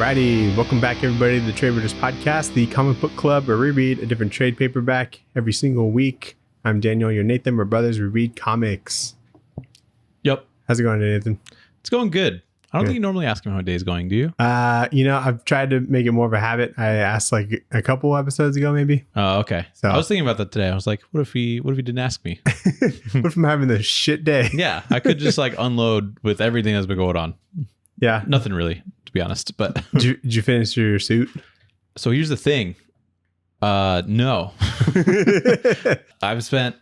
Alrighty, welcome back everybody to the Tradewaiters podcast, the comic book club where we read a different trade paperback every single week. I'm Daniel, you're Nathan, we're brothers, we read comics. Yep. How's it going, Nathan? It's going good. I don't think you normally ask me how my day's going, do you? I've tried to make it more of a habit. I asked like a couple episodes ago, maybe. Oh, okay. So I was thinking about that today. I was like, what if he didn't ask me? What if I'm having this shit day? Yeah, I could just like unload with everything that's been going on. Yeah. Nothing really, to be honest. But did you finish your suit? So here's the thing. No. I've spent...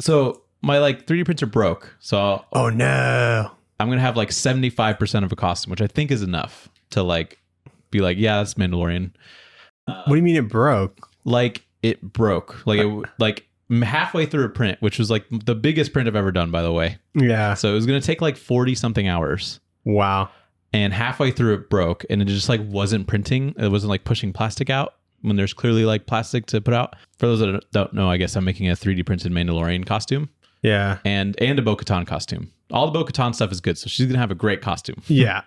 So my like 3D printer broke. So oh no. I'm going to have like 75% of a costume, which I think is enough to like be like, yeah, that's Mandalorian. What do you mean it broke? Like it broke. Like halfway through a print, which was like the biggest print I've ever done, by the way. Yeah. So it was going to take like 40 something hours. Wow. And halfway through it broke and it just like wasn't printing. It wasn't like pushing plastic out when there's clearly like plastic to put out. For those that don't know, I guess I'm making a 3D printed Mandalorian costume. Yeah. And a Bo-Katan costume. All the Bo-Katan stuff is good. So she's going to have a great costume. Yeah.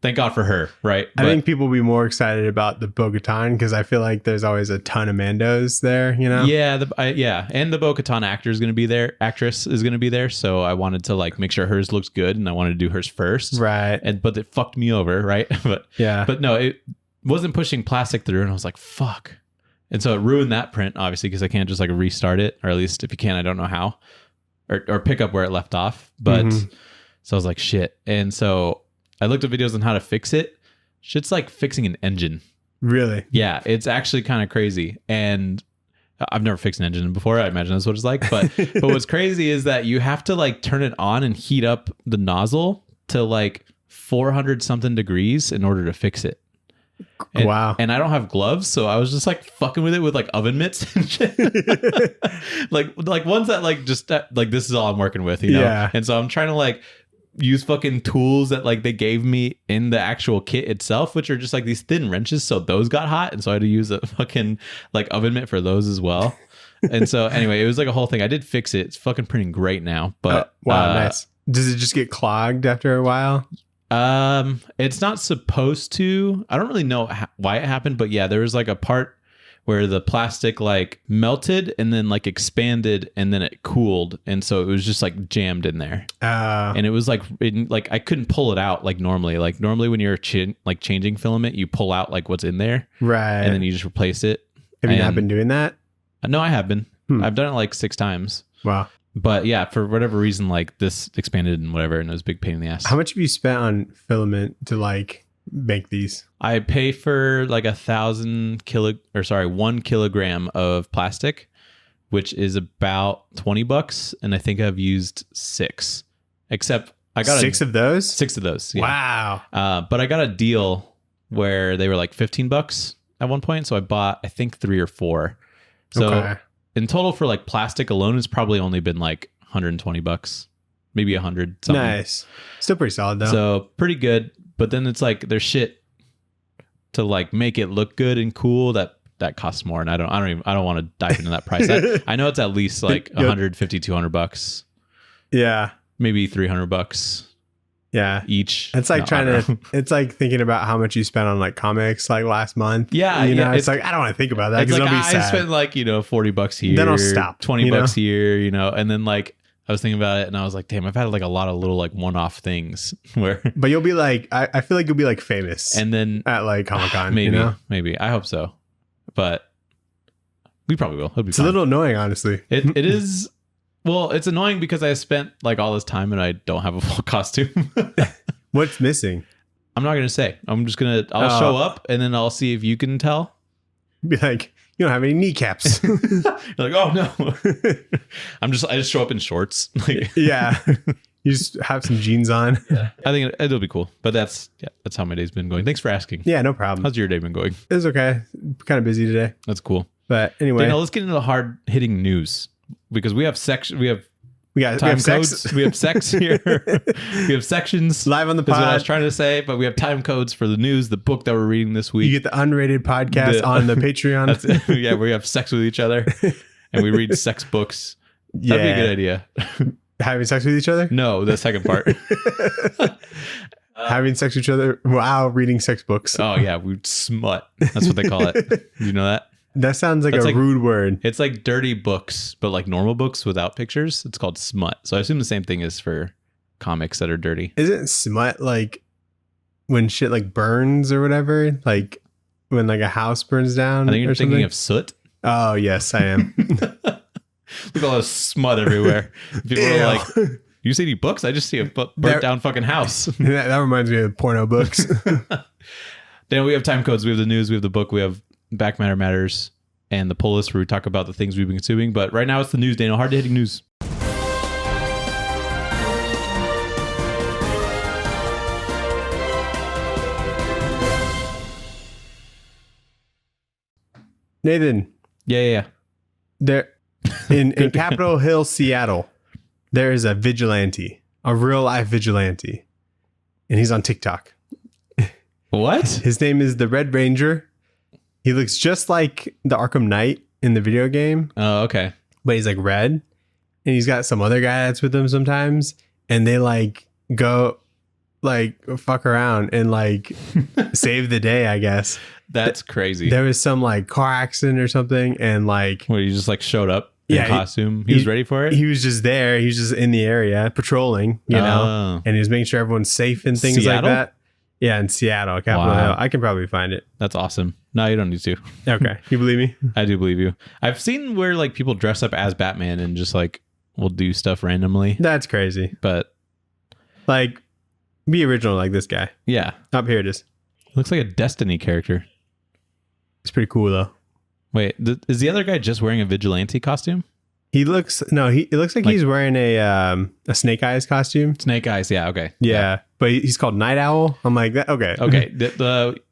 Thank God for her, right? I think people will be more excited about the Bo-Katan because I feel like there's always a ton of Mandos there, you know? Yeah, and the Bo-Katan actor is going to be there. Actress is going to be there. So I wanted to like make sure hers looks good, and I wanted to do hers first. Right. But it fucked me over, right? But no, it wasn't pushing plastic through, and I was like, fuck. And so it ruined that print, obviously, because I can't just like restart it, or at least if you can, I don't know how, or pick up where it left off. But so I was like, shit. And so I looked at videos on how to fix it. Shit's like fixing an engine. Really? Yeah, it's actually kind of crazy. And I've never fixed an engine before. I imagine that's what it's like. But what's crazy is that you have to like turn it on and heat up the nozzle to like 400 something degrees in order to fix it. And, wow. And I don't have gloves, so I was just like fucking with it with like oven mitts and shit. like ones that like just like this is all I'm working with, you know? Yeah. And so I'm trying to like use fucking tools that like they gave me in the actual kit itself, which are just like these thin wrenches, so those got hot, and so I had to use a fucking like oven mitt for those as well. And so anyway, it was like a whole thing. I did fix it. It's fucking printing great now. But wow, nice. Does it just get clogged after a while? It's not supposed to. I don't really know why it happened, but yeah, there was like a part where the plastic like melted and then like expanded and then it cooled, and so it was just like jammed in there. And it was like I couldn't pull it out like normally. Like normally when you're changing filament, you pull out like what's in there, right? And then you just replace it. Have you not been doing that? No, I have been. I've done it like 6 times. Wow. But yeah, for whatever reason, like this expanded and whatever, and it was a big pain in the ass. How much have you spent on filament to like make these? I pay for like 1 kilogram of plastic, which is about $20, and I think I've used 6. Except I got 6 of those. 6 of those. Yeah. Wow. But I got a deal where they were like $15 at one point, so I bought I think 3 or 4. So. Okay. In total for like plastic alone, it's probably only been like $120, maybe 100 something. Nice. Still pretty solid though. So pretty good. But then it's like there's shit to like make it look good and cool that costs more. And I don't want to dive into that price. I know it's at least like $150, $200. Yeah. Maybe $300. Yeah. Each. It's like it's like thinking about how much you spent on like comics like last month. Yeah. You know, it's like, I don't want to think about that because like, it'll be sad. I spent like, $40 here. Then I'll stop. $20 here, and then like I was thinking about it and I was like, damn, I've had like a lot of little like one-off things where. But you'll be like, I feel like you'll be like famous. And then at like Comic-Con. Maybe. I hope so. But we probably will. It'll be fun. A little annoying, honestly. It is. Well, it's annoying because I spent like all this time and I don't have a full costume. What's missing? I'm not going to say. I'll show up and then I'll see if you can tell. Be like, you don't have any kneecaps. You're like, oh no. I just show up in shorts. Yeah. You just have some jeans on. Yeah. I think it'll be cool. But that's how my day's been going. Thanks for asking. Yeah, no problem. How's your day been going? It was okay. Kind of busy today. That's cool. But anyway. Daniel, let's get into the hard hitting news. Because we have time codes. We have sex here. We have sections. Live on the pod. That's what I was trying to say, but we have time codes for the news, the book that we're reading this week. You get the unrated podcast on the Patreon. Yeah, we have sex with each other and we read sex books. That'd be a good idea. Having sex with each other? No, the second part. Having sex with each other while reading sex books. Oh yeah, we smut. That's what they call it. Do you know that? That sounds like That's a like- rude word. It's like dirty books, but like normal books without pictures. It's called smut. So I assume the same thing is for comics that are dirty. Isn't smut like when shit like burns or whatever? Like when like a house burns down? I think you're or thinking something? of soot. Oh yes, I am. Look at all this smut everywhere. People are Ew. like, you see any books? I just see a burnt down fucking house. that reminds me of porno books. Then we have time codes. We have the news. We have the book. We have Back Matter Matters and the pull list where we talk about the things we've been consuming. But right now it's the news, Daniel. Hard hitting news. Nathan, Yeah. there in Capitol Hill, Seattle, there is a vigilante, a real life vigilante, and he's on TikTok. What? His name is the Red Ranger. He looks just like the Arkham Knight in the video game, Oh, okay. but he's like red, and he's got some other guy that's with him sometimes, and they like go like fuck around and like save the day, I guess. That's crazy. There was some like car accident or something, and like Where you just like showed up in Yeah, costume. He was ready for it? he was just there. He was just in the area patrolling, you know, Oh, and he was making sure everyone's safe and things Seattle? like that. Yeah, in Seattle, Capitol Wow. Hill. I can probably find it. that's awesome. No, you don't need to. Okay, you believe me? I do believe you. I've seen where like people dress up as Batman and just like will do stuff randomly. That's crazy. But Like, be original like this guy. yeah, Up here it is. looks like a Destiny character. It's pretty cool though. Wait, is the other guy just wearing a vigilante costume? He looks it looks like he's wearing a Snake Eyes costume. Snake Eyes. Yeah. Okay. Yeah, but he's called Night Owl. I'm like that. Okay, Okay.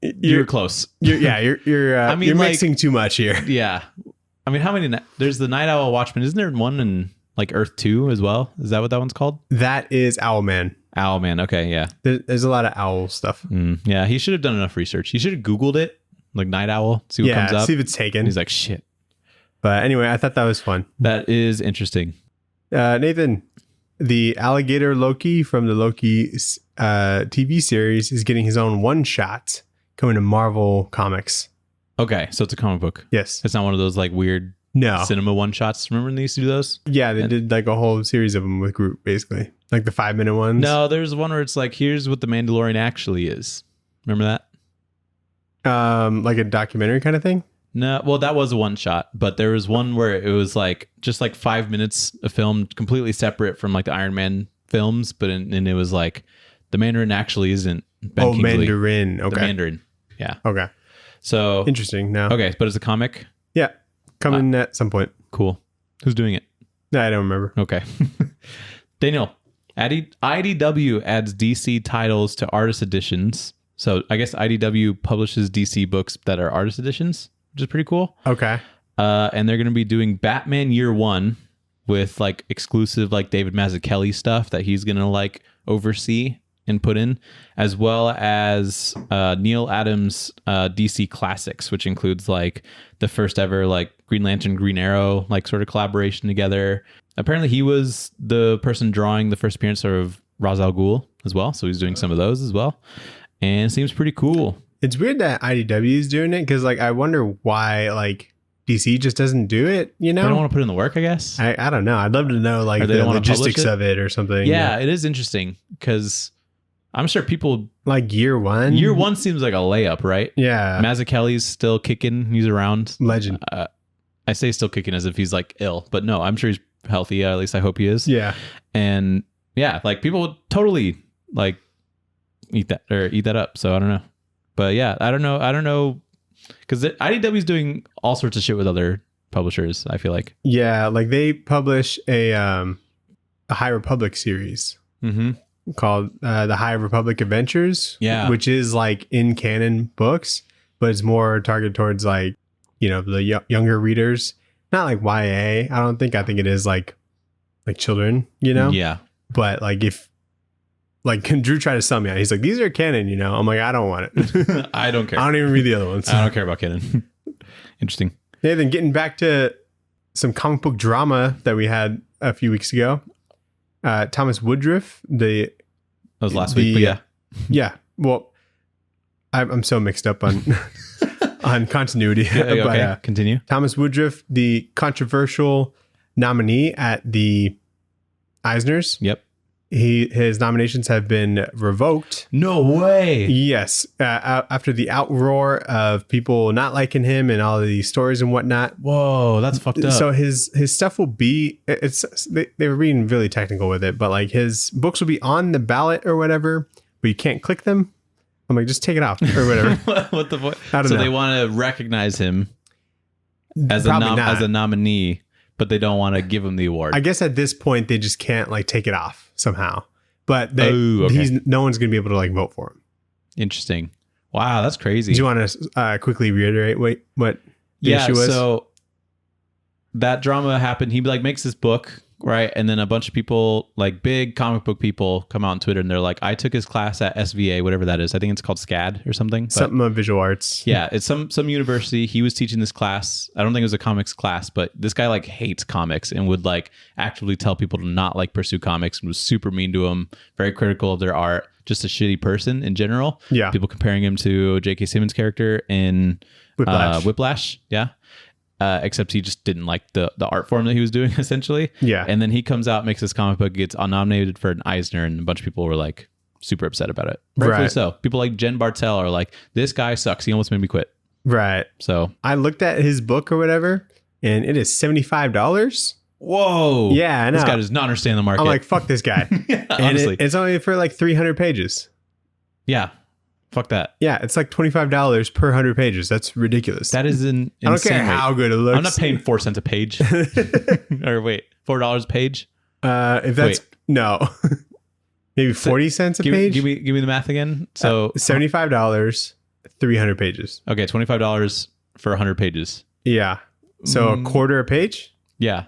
You're close. You're I mean, you're like- mixing too much here. Yeah. I mean, how many? There's the Night Owl Watchman. Isn't there one in like Earth 2 as well? Is that what that one's called? That is Owlman. Owlman. Okay. Yeah. There's a lot of owl stuff. Yeah. He should have done enough research. He should have Googled it, like Night Owl, see what comes up. see if it's taken. And he's like, shit. But anyway, I thought that was fun. That is interesting. Nathan, the alligator Loki from the Loki TV series is getting his own one shot coming to Marvel Comics. Okay. So it's a comic book. Yes. It's not one of those like weird No. cinema one shots. Remember when they used to do those? Yeah, they did like a whole series of them with Groot, basically. Like the 5-minute ones. No, there's one where it's like, here's what the Mandalorian actually is. Remember that? Like a documentary kind of thing. No, well, that was a one shot, but there was one where it was like just like 5 minutes of film, completely separate from like the Iron Man films, but and it was like the Mandarin actually isn't Ben Kingsley. Mandarin. Okay. The Mandarin. Yeah. Okay. So Interesting. No. okay, but it's a comic. Yeah. Coming at some point. Cool. Who's doing it? No, I don't remember. Okay. Daniel, IDW adds DC titles to artist editions. So I guess IDW publishes DC books that are artist editions, which is pretty cool. Okay. And they're going to be doing Batman Year One with like exclusive like David Mazzucchelli stuff that he's going to like oversee and put in, as well as Neil Adams DC Classics, which includes like the first ever like Green Lantern, Green Arrow like sort of collaboration together. Apparently he was the person drawing the first appearance of Ra's al Ghul as well, so he's doing some of those as well, and it seems pretty cool. It's weird that IDW is doing it because, like, I wonder why, like, DC just doesn't do it, you know? They don't want to put in the work, I guess. I don't know. I'd love to know, like, Or they the don't wanna publish logistics it? of it or something. Yeah, it is interesting because I'm sure people Like year one? Year One seems like a layup, right? Yeah. Mazzucchelli's still kicking. He's around. Legend. I say still kicking as if he's like ill, but no, I'm sure he's healthy. At least I hope he is. Yeah. And yeah, like people would totally like eat that up. So I don't know. But yeah, I don't know. Because IDW is doing all sorts of shit with other publishers, I feel like. Yeah. Like, they publish a High Republic series Mm-hmm. called The High Republic Adventures. Yeah. Which is, like, in canon books, but it's more targeted towards, like, you know, the younger readers. Not like YA. I think it is like children, you know? Yeah. But like if like Drew tried to sell me on, he's like, these are canon, you know? I'm like, I don't want it. I don't care. I don't even read the other ones. I don't care about canon. Interesting. Nathan, getting back to some comic book drama that we had a few weeks ago. Thomas Woodruff, That was last week, but yeah. Yeah. Well, I'm so mixed up on on continuity. Okay, But continue. Thomas Woodruff, the controversial nominee at the Eisners, Yep. his nominations have been revoked. No way. Yes, after the outroar of people not liking him and all of these stories and whatnot. Whoa, that's fucked up. So his stuff will be, they were being really technical with it, but like his books will be on the ballot or whatever, but you can't click them. I'm like, just take it off or whatever. What the fuck? I don't know. They want to recognize him as Probably not. as a nominee, but they don't want to give him the award. I guess at this point they just can't like take it off somehow. But no one's gonna be able to like vote for him. Interesting. Wow, that's crazy. Do you want to quickly reiterate what the issue was? So that drama happened. He like makes this book, right? And then a bunch of people, like big comic book people, come out on Twitter and they're like, I took his class at SVA, whatever that is. I think it's called SCAD or something. But Something of visual arts. yeah, it's some university. He was teaching this class. I don't think it was a comics class, but this guy like hates comics and would like actively tell people to not like pursue comics and was super mean to them, very critical of their art, just a shitty person in general. Yeah. People comparing him to J.K. Simmons' character in Whiplash. Yeah. Except he just didn't like the art form that he was doing, essentially. Yeah. And then he comes out, makes this comic book, gets nominated for an Eisner, and a bunch of people were like super upset about it. Rightfully Right. so. People like Jen Bartel are like, this guy sucks. He almost made me quit. Right. So I looked at his book or whatever, and it is $75. whoa. Yeah, I know. This guy does not understand the market. I'm like, fuck this guy. yeah, And honestly. it's only for like 300 pages. Yeah. Fuck that. Yeah, it's like $25 per 100 pages. That's ridiculous. That is an I don't insane care rate. how good it looks. I'm not paying 4 cents a page. Or wait, $4 a page? If that's no, maybe 40 cents a page. Give me the math again. So $75, 300 pages. okay, $25 for 100 pages. Yeah. So a quarter a page? Yeah.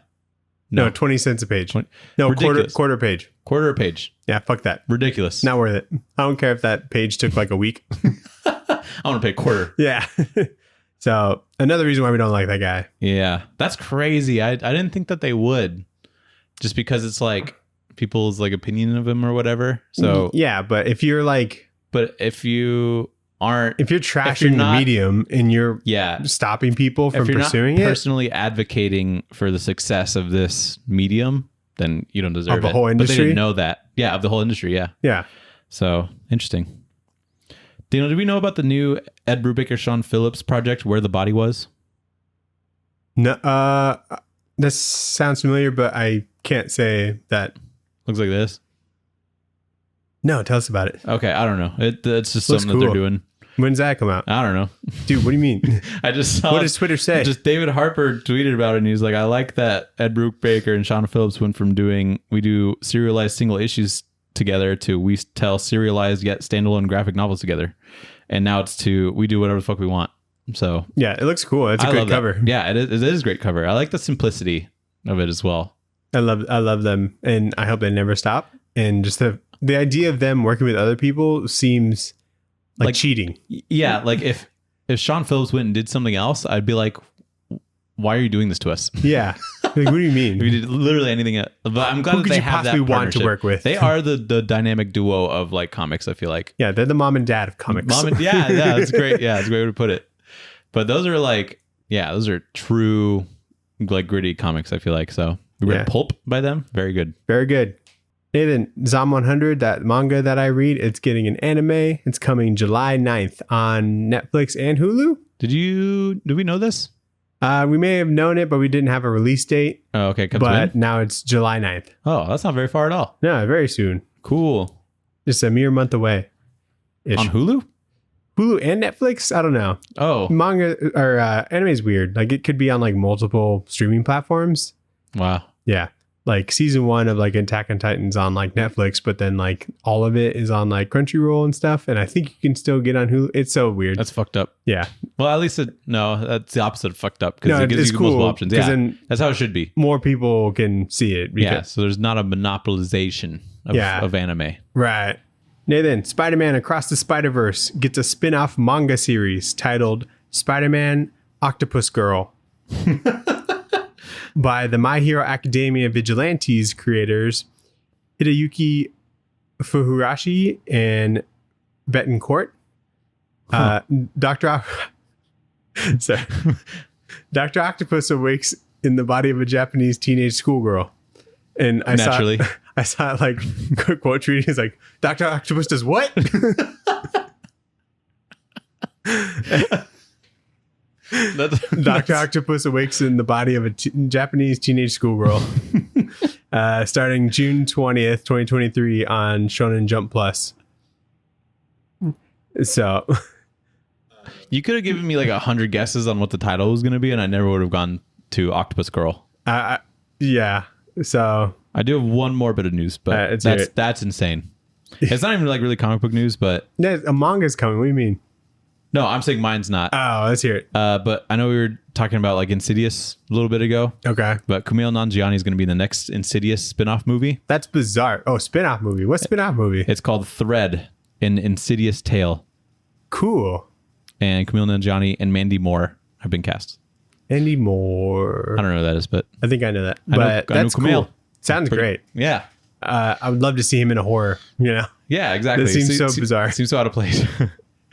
No, 20 cents a page. 20 No, Ridiculous. quarter page. Quarter a page. Yeah, fuck that. Ridiculous. Not worth it. I don't care if that page took like a week. I want to pay a quarter. Yeah. So another reason why we don't like that guy. Yeah. That's crazy. I didn't think that they would. Just because it's like people's like opinion of him or whatever. So yeah, but if you're like, but if you aren't, if you're trashing not- the medium and you're yeah, stopping people from if you're pursuing not it personally advocating for the success of this medium, then you don't deserve Of the it. whole But they industry? didn't know that. Yeah, of the whole industry. Yeah. yeah. So interesting. Daniel, did we know about the new Ed Brubaker, Sean Phillips project, Where the Body Was? No, this sounds familiar, but I can't say that. Looks like this. No, tell us about it. Okay, I don't know. It's just Looks something that they're cool. doing. When's that come out? I don't know. Dude, what do you mean? I just saw. What does Twitter say? Just David Harper tweeted about it, and he's like, "I like that Ed Brubaker and Sean Phillips went from we do serialized single issues together to we tell serialized yet standalone graphic novels together, and now it's we do whatever the fuck we want." So Yeah, it looks cool. It's a I great love that. cover. Yeah, it is a great cover. I like the simplicity of it as well. I love them, and I hope they never stop. And just the idea of them working with other people seems like cheating. Yeah, like if Sean Phillips went and did something else, I'd be like, why are you doing this to us? Yeah, like, what do you mean? If you did literally anything else. But I'm glad Who that could they you have that possibly want to partnership. work with? They are the dynamic duo of like comics, I feel like. Yeah, they're the mom and dad of comics. Yeah, that's great. Yeah, that's a great way to put it. But those are like, yeah, those are true like gritty comics, I feel like. So we read Yeah. Pulp by them. Very good. Very good. Nathan, Zom 100, that manga that I read, it's getting an anime. It's coming July 9th on Netflix and Hulu. Did we know this? We may have known it, but we didn't have a release date. Oh, okay. Comes But in. now it's July 9th. Oh, that's not very far at all. No, very soon. Cool. Just a mere month away. On Hulu? Hulu and Netflix? I don't know. Oh, Manga or anime is weird. Like it could be on like multiple streaming platforms. wow. Yeah. Like season 1 of like Attack on Titan's on like Netflix, but then like all of it is on like Crunchyroll and stuff. And I think you can still get on Hulu. It's so weird. That's fucked up. Yeah. Well, at least that's the opposite of fucked up because No, it gives it's you cool, multiple options. 'cause Yeah, then that's how it should be. more people can see it. Yeah, so there's not a monopolization of anime. Right. Nathan, Spider-Man Across the Spider-Verse gets a spin-off manga series titled Spider-Man Octopus Girl by the My Hero Academia Vigilantes creators Hideyuki Fuhirashi and Betancourt. Sorry. Dr. Octopus awakes in the body of a Japanese teenage schoolgirl. And I Naturally. I saw it like quote tweeting. He's like, Dr. Octopus does what? Dr. Octopus awakes in the body of a Japanese teenage schoolgirl. Starting June 20th, 2023 on Shonen Jump Plus. So You could have given me like 100 guesses on what the title was going to be, and I never would have gone to Octopus Girl. Yeah. So I do have one more bit of news, but that's insane. It's not even like really comic book news, but a manga's coming. What do you mean? no, I'm saying mine's not. Oh, let's hear it. But I know we were talking about like Insidious a little bit ago. Okay. But Kumail Nanjiani is going to be in the next Insidious spin-off movie. That's bizarre. Oh, spin-off movie. What spin-off movie? It's called Thread, an Insidious Tale. Cool. And Kumail Nanjiani and Mandy Moore have been cast. Andy Moore. I don't know who that is, but I think I know that. I know That's Kumail. cool. Sounds great. Yeah. I would love to see him in a horror, you know? Yeah, exactly. That seems so bizarre. Seems so out of place.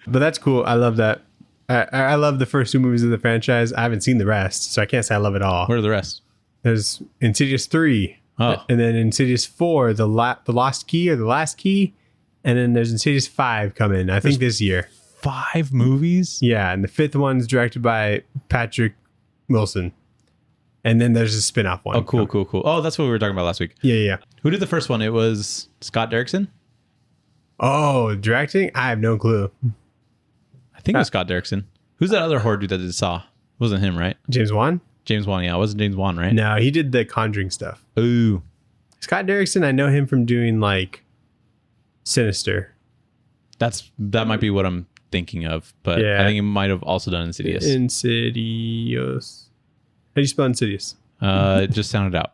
But that's cool. I love that. I love the first two movies of the franchise. I haven't seen the rest, so I can't say I love it all. What are the rest? There's Insidious 3. Oh. And then Insidious 4, the Lost Key or the Last Key. And then there's Insidious 5 coming, I think this year. 5 movies? Yeah, and the 5th one's directed by Patrick Wilson. And then there's a spin-off one. Oh, cool. Oh, that's what we were talking about last week. Yeah. Who did the first one? It was Scott Derrickson? Oh, directing? I have no clue. I think it was Scott Derrickson. Who's that other horror dude that did Saw? It wasn't him, right? James Wan? James Wan, yeah. It wasn't James Wan, right? No, he did the Conjuring stuff. Ooh. Scott Derrickson, I know him from doing like Sinister. That might be what I'm thinking of, but Yeah. I think he might have also done Insidious. Insidious. How do you spell Insidious? It just sounded out.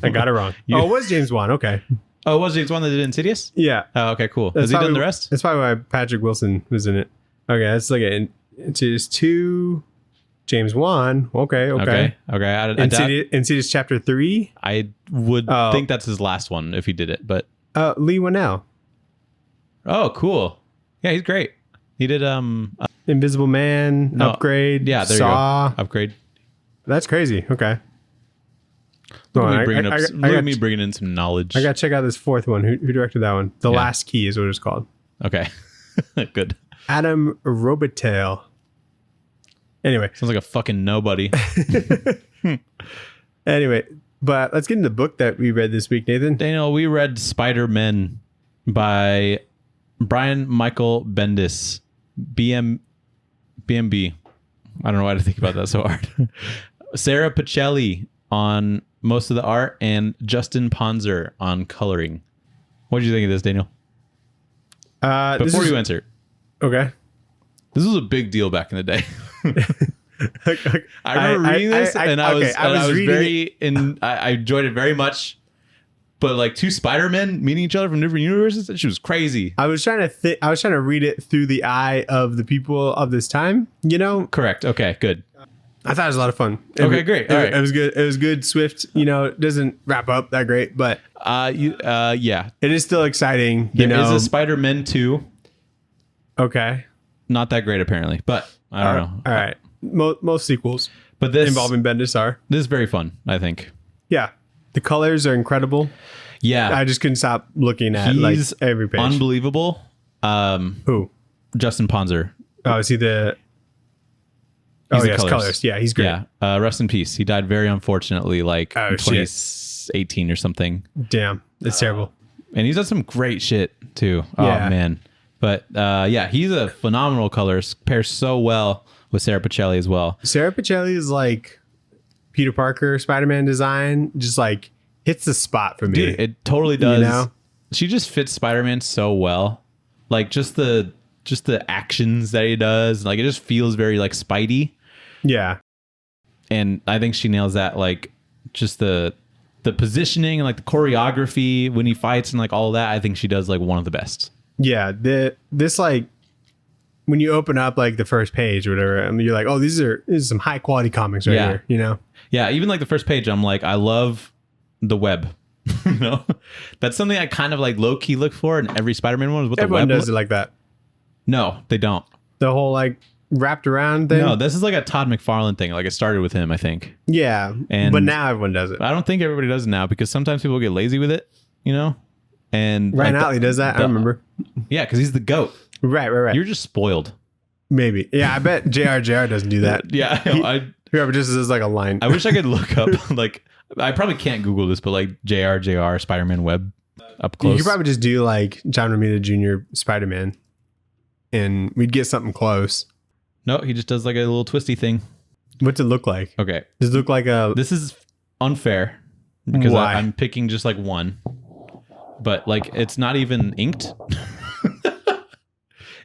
I got it wrong. Oh, it was James Wan. Okay. Oh, was James Wan that did Insidious? Yeah. Oh, okay, cool. Has he done the rest? That's probably why Patrick Wilson was in it. Okay, let's look at Insidious 2, James Wan. Okay. Insidious Chapter 3. I would think that's his last one if he did it, but Lee Winnell. oh, cool. Yeah, he's great. He did Invisible Man, Upgrade, Yeah, there Saw. you go. Upgrade. That's crazy. Okay. Look at me bringing in some knowledge. I got to check out this 4th one. Who directed that one? The Last Key is what it's called. Okay. Good. Adam Robitel. Anyway. Sounds like a fucking nobody. Anyway, but let's get into the book that we read this week, Nathan. Daniel, we read Spider-Men by Brian Michael Bendis. BMB. I don't know why to think about that so hard. Sarah Pacelli on most of the art and Justin Ponzer on coloring. What did you think of this, Daniel? Before you answer. Okay. This was a big deal back in the day. I remember reading this and I enjoyed it very much. But like 2 Spider-Men meeting each other from different universes, that shit was crazy. I was trying to read it through the eye of the people of this time, you know? Correct. Okay, good. I thought it was a lot of fun. Okay, great. All right. It was good. It was good. Swift, you know, it doesn't wrap up that great, but yeah. It is still exciting. There is a Spider-Man 2. Okay. Not that great apparently, but I don't know. All right. Most sequels but this involving Bendis are. This is very fun, I think. Yeah. The colors are incredible. Yeah. I just couldn't stop looking at like every page. Unbelievable. Who? Justin Ponzer. Oh, is he the... He's the colors. Yeah, he's great. Yeah. Rest in peace. He died very unfortunately, like in 2018 or something. Damn. That's terrible. And he's done some great shit too. Oh, man. But yeah, he's a phenomenal color. Pairs so well with Sarah Pacelli as well. Sarah Pacelli is like Peter Parker Spider-Man design. Just like hits the spot for me. Dude, it totally does. You know? She just fits Spider-Man so well. Like just the actions that he does. Like it just feels very like Spidey. Yeah. And I think she nails that, like just the positioning and like the choreography when he fights and like all of that. I think she does like one of the best. Yeah. This like when you open up like the first page or whatever, I mean, you're like, oh, this is some high quality comics right here, you know? Yeah. Even like the first page, I'm like, I love the web. You know, that's something I kind of like low key look for in every Spider-Man one. Is what Everyone the web does it like that. No, they don't. The whole like wrapped around thing. No, this is like a Todd McFarlane thing. Like it started with him, I think. Yeah, but now everyone does it. I don't think everybody does it now because sometimes people get lazy with it, you know? And Ryan Otley does that. I remember. Yeah, because he's the GOAT. Right. You're just spoiled. Maybe. Yeah, I bet JR doesn't do that. Yeah. Whoever just is like a line. I wish I could look up, like, I probably can't Google this, but like JR Spider-Man web up close. You could probably just do like John Romita Jr. Spider-Man and we'd get something close. No, he just does like a little twisty thing. What's it look like? Okay. Does it look like a... This is unfair because Why? I'm picking just like one, but like it's not even inked.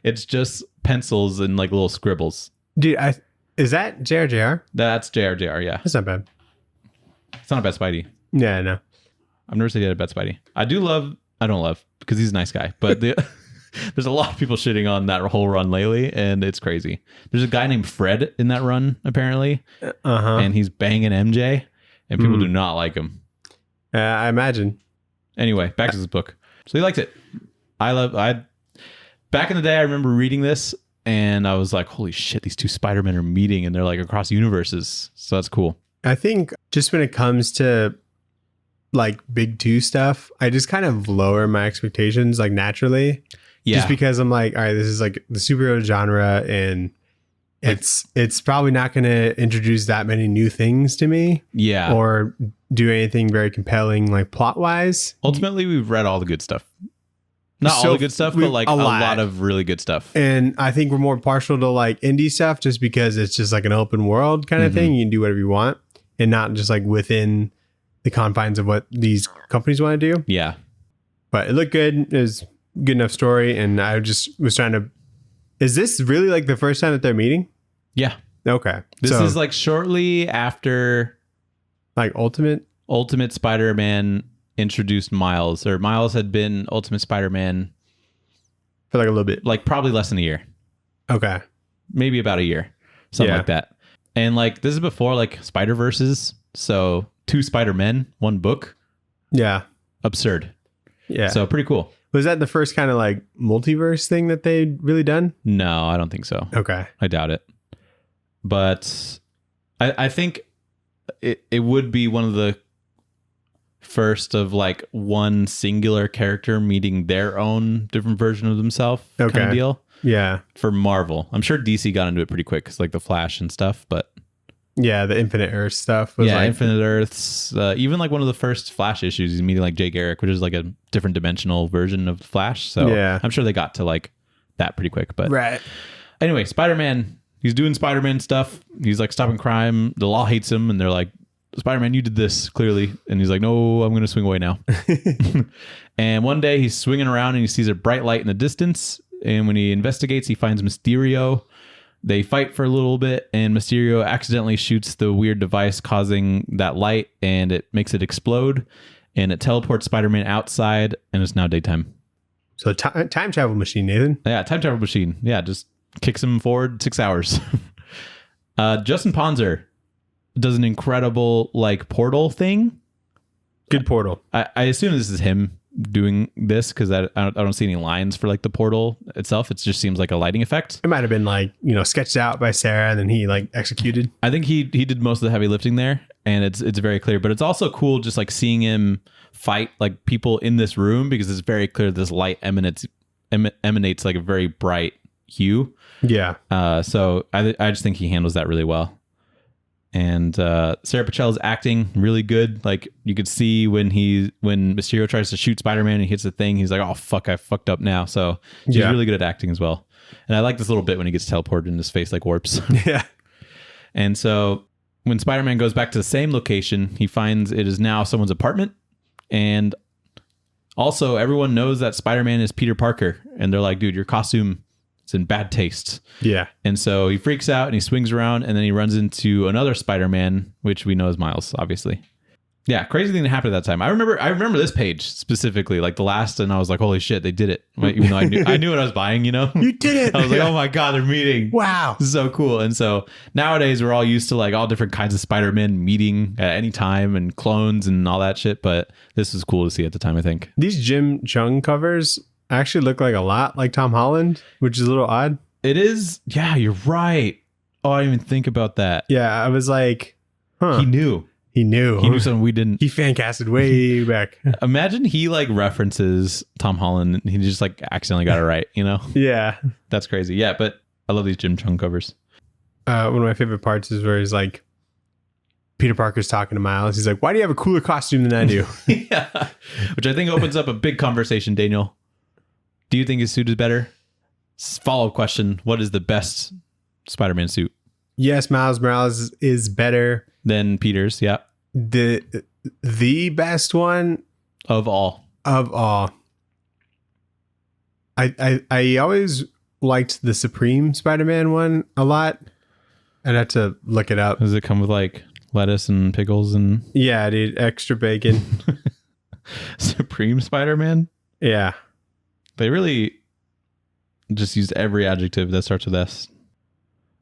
It's just pencils and like little scribbles. Dude, is that JR? That's JR, yeah. That's not bad. It's not a bad Spidey. Yeah, no. I've never said he had a bad Spidey. I don't love, because he's a nice guy, but there's a lot of people shitting on that whole run lately, and it's crazy. There's a guy named Fred in that run, apparently, and he's banging MJ, and people do not like him. I imagine. Anyway, back to this book. So he liked it. Back in the day, I remember reading this, and I was like, holy shit, these two Spider-Men are meeting, and they're like across universes. So that's cool. I think just when it comes to like big two stuff, I just kind of lower my expectations like naturally. Yeah. Just because I'm like, all right, this is like the superhero genre, and it's probably not going to introduce that many new things to me. Yeah. Or do anything very compelling like plot wise. Ultimately, we've read all the good stuff. Not all the good stuff, but like a lot of really good stuff. And I think we're more partial to like indie stuff just because it's just like an open world kind of thing. You can do whatever you want and not just like within the confines of what these companies want to do. Yeah. But it looked good. It was a good enough story. And I just was trying to... Is this really like the first time that they're meeting? Yeah. Okay. This is like shortly after... Like Ultimate Spider-Man introduced Miles, or Miles had been Ultimate Spider-Man for like a little bit, like probably less than a year. Okay. Maybe about a year. Something like that. And like this is before like Spider-Verses. So 2 Spider-Men, 1 book. Yeah. Absurd. Yeah. So pretty cool. Was that the first kind of like multiverse thing that they'd really done? No, I don't think so. Okay. I doubt it. But I think it would be one of the first of like one singular character meeting their own different version of themselves kind of deal. Yeah. For Marvel. I'm sure DC got into it pretty quick because like the Flash and stuff, but yeah, the Infinite Earth stuff was like Infinite Earths. Even like one of the first Flash issues, he's meeting like Jay Garrick, which is like a different dimensional version of Flash. So yeah. I'm sure they got to like that pretty quick. But right. Anyway, Spider-Man, he's doing Spider-Man stuff. He's like stopping crime. The law hates him, and they're like, Spider-Man, you did this clearly. And he's like, no, I'm going to swing away now. And one day he's swinging around and he sees a bright light in the distance. And when he investigates, he finds Mysterio. They fight for a little bit, and Mysterio accidentally shoots the weird device causing that light, and it makes it explode, and it teleports Spider-Man outside, and it's now daytime. So time travel machine, Nathan. Yeah, time travel machine. Yeah, just kicks him forward 6 hours. Justin Ponzer does an incredible like portal thing. Good portal. I assume this is him doing this because I don't see any lines for like the portal itself. It just seems like a lighting effect. It might have been like, sketched out by Sarah and then he like executed. I think he did most of the heavy lifting there, and it's very clear. But it's also cool just like seeing him fight like people in this room because it's very clear this light emanates like a very bright hue. Yeah. So I just think he handles that really well. And Sarah Pacel's acting really good. Like you could see when Mysterio tries to shoot Spider-Man and he hits the thing, he's like, "Oh fuck, I fucked up now." So she's really good at acting as well. And I like this little bit when he gets teleported and his face like warps. Yeah. And so when Spider-Man goes back to the same location, he finds it is now someone's apartment. And also everyone knows that Spider-Man is Peter Parker, and they're like, "Dude, your costume, it's in bad taste." Yeah. And so he freaks out and he swings around, and then he runs into another Spider-Man, which we know is Miles, obviously. Yeah, crazy thing that happened at that time. I remember this page specifically, like the last, and I was like, holy shit, they did it. Even though I knew what I was buying, You did it. I was like, oh my God, they're meeting. Wow. This is so cool. And so nowadays we're all used to like all different kinds of Spider-Man meeting at any time and clones and all that shit. But this was cool to see at the time, I think. These Jim Chung covers actually look like a lot like Tom Holland, which is a little odd. It is. Yeah, you're right. Oh, I didn't even think about that. Yeah, I was like, huh. He knew. He knew something we didn't. He fan casted way back. Imagine he like references Tom Holland and he just like accidentally got it right, you know? Yeah. That's crazy. Yeah, but I love these Jim Chung covers. One of my favorite parts is where he's like, Peter Parker's talking to Miles. He's like, why do you have a cooler costume than I do? Yeah. Which I think opens up a big conversation, Daniel. Do you think his suit is better? Follow-up question. What is the best Spider-Man suit? Yes, Miles Morales is better Than Peter's, yeah. The best one Of all. I always liked the Supreme Spider-Man one a lot. I'd have to look it up. Does it come with like lettuce and pickles and Yeah, dude, extra bacon. Supreme Spider-Man? Yeah. They really just used every adjective that starts with S.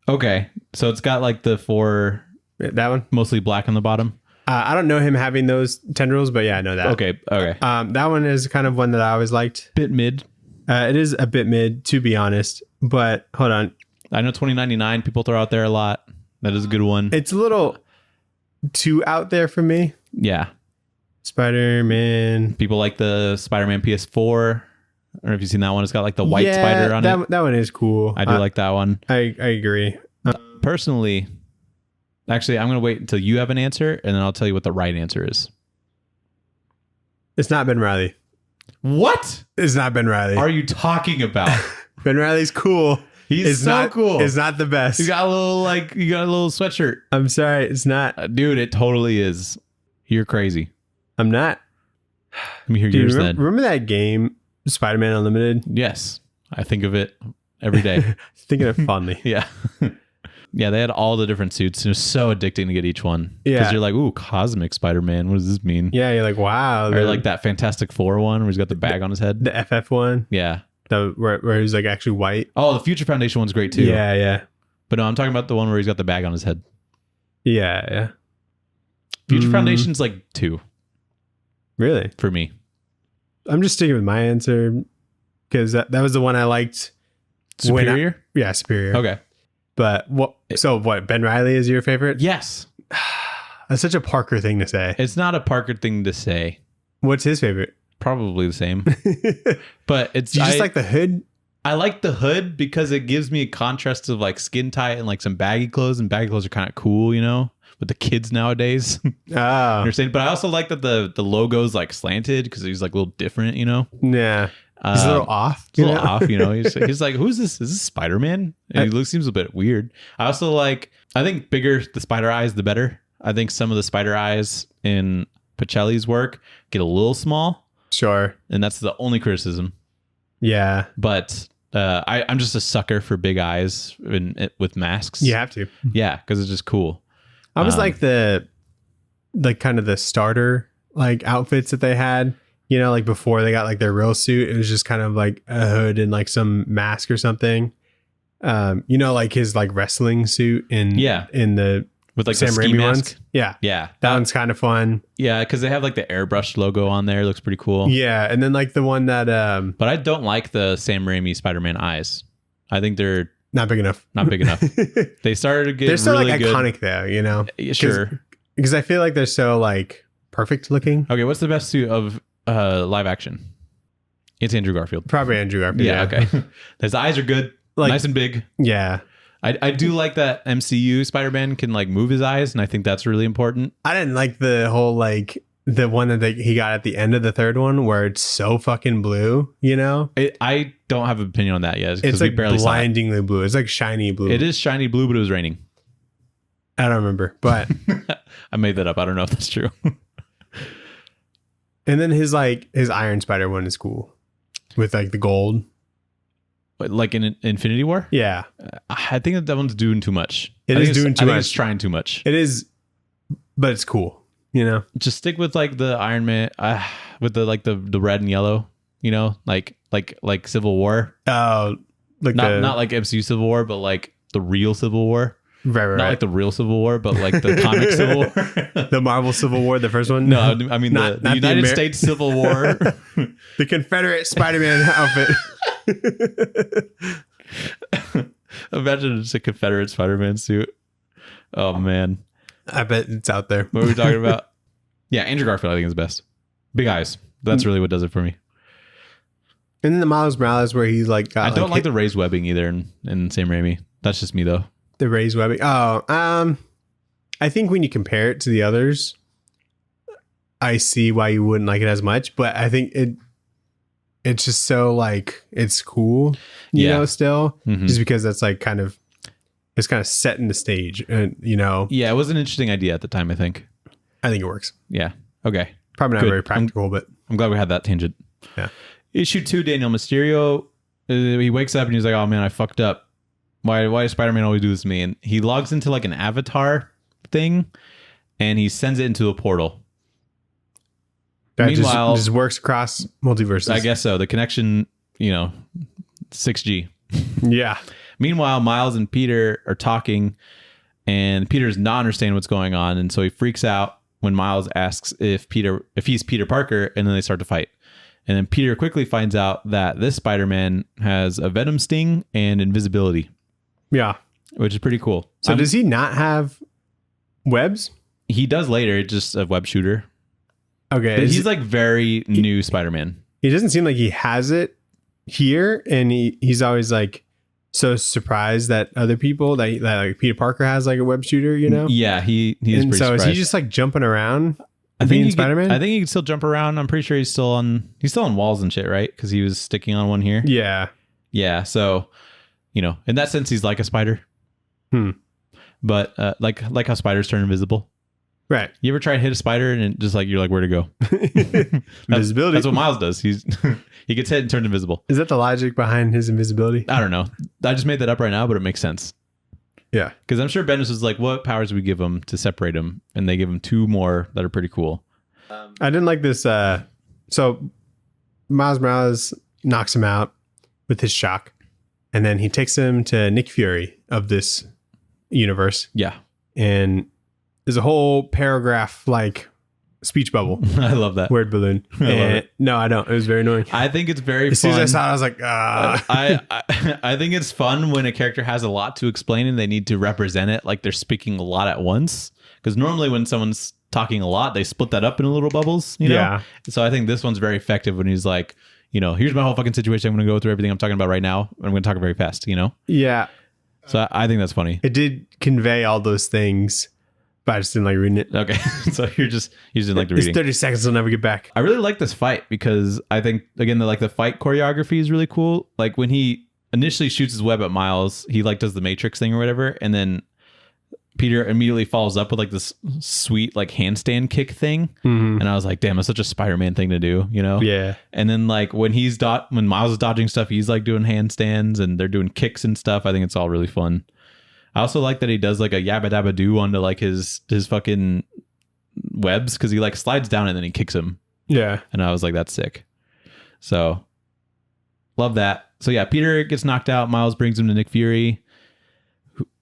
Okay, so it's got like the 4 That one? mostly black on the bottom. I don't know him having those tendrils, but yeah, I know that. Okay. That one is kind of one that I always liked. Bit mid. It is a bit mid, to be honest. But hold on. I know 2099 people throw out there a lot. That is a good one. It's a little too out there for me. Yeah. Spider-Man. People like the Spider-Man PS4. I don't know if you've seen that one. It's got like the white spider on it. That one is cool. I do like that one. I agree. Personally, actually, I'm going to wait until you have an answer, and then I'll tell you what the right answer is. It's not Ben Reilly. What It's not Ben Reilly. are you talking about? Ben Reilly's cool. He's so cool. It's not the best. You got a little sweatshirt. I'm sorry. It's not. Dude, it totally is. You're crazy. I'm not. Let me hear Dude, yours then. remember that game, Spider-Man Unlimited? Yes. I think of it every day. Thinking of fondly. Yeah. Yeah, they had all the different suits. It was so addicting to get each one. Yeah. Because you're like, ooh, Cosmic Spider-Man. What does this mean? Yeah, you're like, wow. Or like that Fantastic Four one where he's got the bag on his head. The FF one. Yeah. Where he's like actually white. Oh, the Future Foundation one's great too. Yeah. But no, I'm talking about the one where he's got the bag on his head. Yeah. Future Foundation's like 2 Really? for me. I'm just sticking with my answer because that was the one I liked. Superior? Yeah, Superior. Okay. But what? So what? Ben Reilly is your favorite? Yes. That's such a Parker thing to say. It's not a Parker thing to say. What's his favorite? Probably the same. But it's Do you just like the hood? I like the hood because it gives me a contrast of like skin tight and like some baggy clothes, and baggy clothes are kind of cool, you know, with the kids nowadays. Oh, Understand? But I also like that the logo's like slanted because he's like a little different, you know. yeah. He's a little off. It's a little off, you know. He's like, who's this? Is this Spider-Man? And he seems a bit weird. I also like, I think bigger the spider eyes, the better. I think some of the spider eyes in Pacelli's work get a little small. Sure. And that's the only criticism. Yeah. But I'm just a sucker for big eyes with masks. You have to. Yeah, because it's just cool. I was like the kind of the starter like outfits that they had. You know, like before they got like their real suit, it was just kind of like a hood and like some mask or something. You know, like his like wrestling suit in the with like Sam the ski Raimi mask. ones. Yeah. Yeah. That one's kind of fun. Yeah, because they have like the airbrush logo on there. It looks pretty cool. Yeah. And then like the one that But I don't like the Sam Raimi Spider-Man eyes. I think they're not big enough. Not big enough. They started to get they're so really like good. iconic though, you know? Sure. Because I feel like they're so like perfect looking. Okay, what's the best suit of live action? It's Andrew Garfield. Probably Andrew Garfield. Yeah, okay. His eyes are good. Like, nice and big. Yeah. I do like that MCU Spider-Man can like move his eyes, and I think that's really important. I didn't like the whole like the one that he got at the end of the third one where it's so fucking blue, you know? I don't have an opinion on that yet. It's like barely blindingly blue. It's like shiny blue. It is shiny blue, but it was raining. I don't remember, but I made that up. I don't know if that's true. And then his Iron Spider one is cool with like the gold. But like in Infinity War? Yeah. I think that one's doing too much. It is doing too much. It's trying too much. It is, but it's cool, you know? Just stick with like the Iron Man with the like the red and yellow, you know, like Civil War. Oh, like not like MCU Civil War, but like the real Civil War. Right. Not like the real Civil War, but like the comic Civil War. The Marvel Civil War, the first one. No, I mean Not the the United States Civil War. The Confederate Spider-Man outfit. Imagine it's a Confederate Spider-Man suit. Oh man, I bet it's out there. what were we talking about? Yeah, Andrew Garfield I think is best. Big eyes. That's really what does it for me. And then the Miles Morales where he's like got I don't like the raised webbing either in Sam Raimi. That's just me though. the raised webbing. I think when you compare it to the others, I see why you wouldn't like it as much, but I think it's just so like it's cool, you know, still just because that's like it's kind of setting the stage, and you know. Yeah, it was an interesting idea at the time. I think it works. Yeah. Okay. Probably not Good. very practical, but I'm glad we had that tangent. Yeah. Issue 2, Daniel Mysterio. He wakes up and he's like, "Oh man, I fucked up. Why does Spider-Man always do this to me?" And he logs into like an avatar thing, and he sends it into a portal. that Meanwhile, just works across multiverses. I guess so. The connection, 6G. Yeah. Meanwhile, Miles and Peter are talking, and Peter's not understanding what's going on, and so he freaks out when Miles asks if he's Peter Parker, and then they start to fight. And then Peter quickly finds out that this Spider-Man has a venom sting and invisibility. Yeah. Which is pretty cool. So does he not have webs? He does later, just a web shooter. Okay. But he's like very new Spider-Man. He doesn't seem like he has it here, and he's always like so surprised that other people that like Peter Parker has like a web shooter, you know? Yeah, he's and pretty so surprised. is he just like jumping around? I think Spider-Man? I think he can still jump around. I'm pretty sure he's still on walls and shit, right? Because he was sticking on one here. Yeah. Yeah. So, in that sense, he's like a spider. But like how spiders turn invisible. Right. You ever try to hit a spider and it just like you're like, where to go? Invisibility. That's what Miles does. He gets hit and turned invisible. Is that the logic behind his invisibility? I don't know. I just made that up right now, but it makes sense. Yeah. Because I'm sure Bendis was like, what powers do we give him to separate him? And they give him 2 more that are pretty cool. I didn't like this. So Miles Morales knocks him out with his shock, and then he takes him to Nick Fury of this universe. Yeah. And there's a whole paragraph like speech bubble. I love that. Word balloon. I love it. No, I don't. It was very annoying. I think it's very As fun. soon as I saw it, I was like, ah. I think it's fun when a character has a lot to explain and they need to represent it like they're speaking a lot at once. Because normally when someone's talking a lot, they split that up into little bubbles, Yeah. So I think this one's very effective when he's like, here's my whole fucking situation. I'm going to go through everything I'm talking about right now. I'm going to talk very fast, Yeah. So I think that's funny. It did convey all those things, but I just didn't like reading it. Okay. So you just didn't like the It's reading. 30 seconds, I'll never get back. I really like this fight because I think, again, the fight choreography is really cool. Like when he initially shoots his web at Miles, he like does the Matrix thing or whatever. And then Peter immediately follows up with like this sweet like handstand kick thing. Mm-hmm. And I was like, damn, that's such a Spider-Man thing to do, Yeah. And then like when Miles is dodging stuff, he's like doing handstands and they're doing kicks and stuff. I think it's all really fun. I also like that he does like a yabba dabba do onto like his fucking webs because he like slides down and then he kicks him. Yeah. And I was like, that's sick. So love that. So yeah, Peter gets knocked out. Miles brings him to Nick Fury.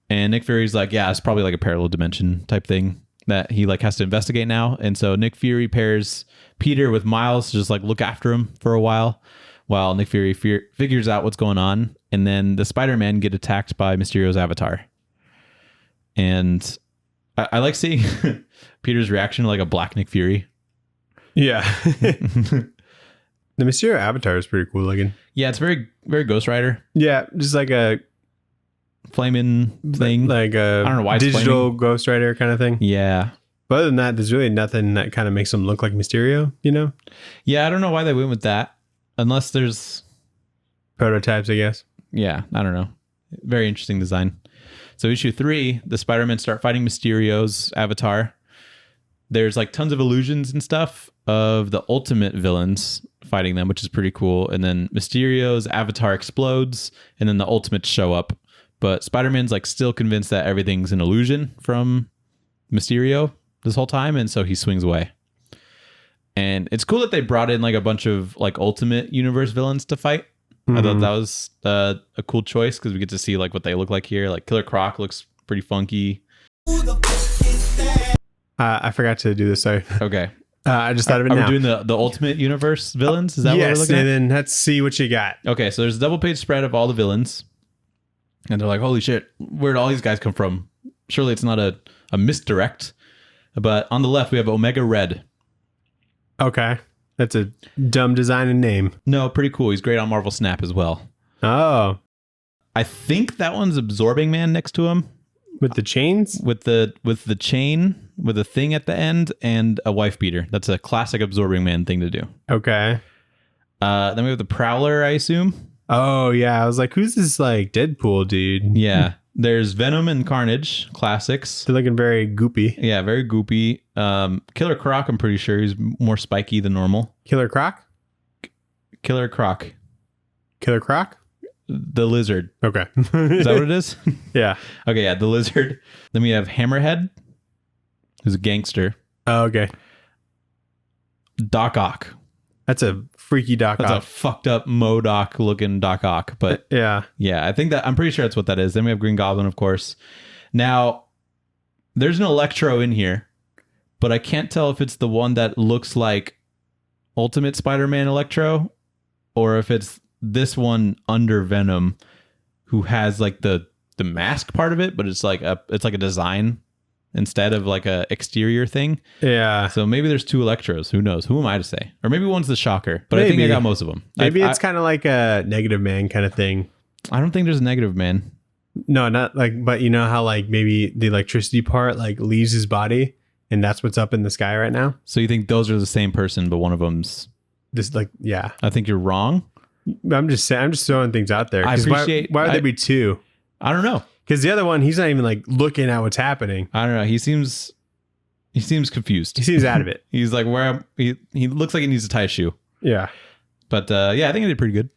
And Nick Fury's like, yeah, it's probably like a parallel dimension type thing that he like has to investigate now. And so Nick Fury pairs Peter with Miles to just like look after him for a while Nick Fury figures out what's going on. And then the Spider-Man get attacked by Mysterio's avatar. And I like seeing Peter's reaction to like a black Nick Fury. Yeah. The Mysterio avatar is pretty cool looking. Yeah, it's very, very Ghost Rider. Yeah, just like a flaming thing. Like a I don't know why it's digital flaming. Ghost Rider kind of thing. Yeah. But other than that, there's really nothing that kind of makes him look like Mysterio, Yeah, I don't know why they went with that. Unless there's prototypes, I guess. Yeah, I don't know. Very interesting design. So issue 3, the Spider-Men start fighting Mysterio's avatar. There's like tons of illusions and stuff of the ultimate villains fighting them, which is pretty cool. And then Mysterio's avatar explodes and then the ultimates show up. But Spider-Man's like still convinced that everything's an illusion from Mysterio this whole time. And so he swings away. And it's cool that they brought in like a bunch of like ultimate universe villains to fight. I thought that was a cool choice because we get to see like what they look like here. Like Killer Croc looks pretty funky. I forgot to do this. Sorry. Okay. I just thought of it Are now. we doing the Ultimate Universe villains? Is that what we're Yes, looking and at? then let's see what you got. Okay, so there's a double page spread of all the villains. And they're like, holy shit, where'd all these guys come from? Surely it's not a misdirect. But on the left, we have Omega Red. Okay. That's a dumb design and name. No, pretty cool. He's great on Marvel Snap as well. Oh, I think that one's Absorbing Man next to him. with the chains? With the chain, with a thing at the end, and a wife beater. That's a classic Absorbing Man thing to do. Okay. Then we have the Prowler, I assume. Oh, yeah. I was like, who's this like Deadpool dude? Yeah. There's Venom and Carnage, classics. They're looking very goopy. Yeah, very goopy. Killer Croc, I'm pretty sure he's more spiky than normal. Killer Croc? Killer Croc, Killer Croc? the lizard. Okay. Is that what it is? Yeah. Okay, yeah, the lizard. Then we have Hammerhead, who's a gangster. Oh, okay. Doc Ock. That's a freaky Doc That's a Ock. fucked up MODOK looking Doc Ock. But Yeah. yeah, I'm pretty sure that's what that is. Then we have Green Goblin, of course. Now, there's an Electro in here, but I can't tell if it's the one that looks like Ultimate Spider-Man Electro or if it's this one under Venom who has like the mask part of it, but it's like a design instead of like a exterior thing. Yeah. So maybe there's two Electros. Who knows? Who am I to say? Or maybe one's the Shocker. But I think I Maybe. got most of them. Maybe I it's kind of like a Negative Man kind of thing. I don't think there's a Negative Man. No, not like, but you know how like maybe the electricity part like leaves his body and that's what's up in the sky right now? So you think those are the same person, but one of them's... Just like, yeah. I think you're wrong. I'm just saying, I'm just throwing things out there. I 'Cause appreciate- why would there be two? I don't know. Because the other one, he's not even like looking at what's happening. I don't know. He seems confused. He seems out of it. He's like, he looks like he needs to tie a shoe. Yeah. But yeah, I think I did pretty good.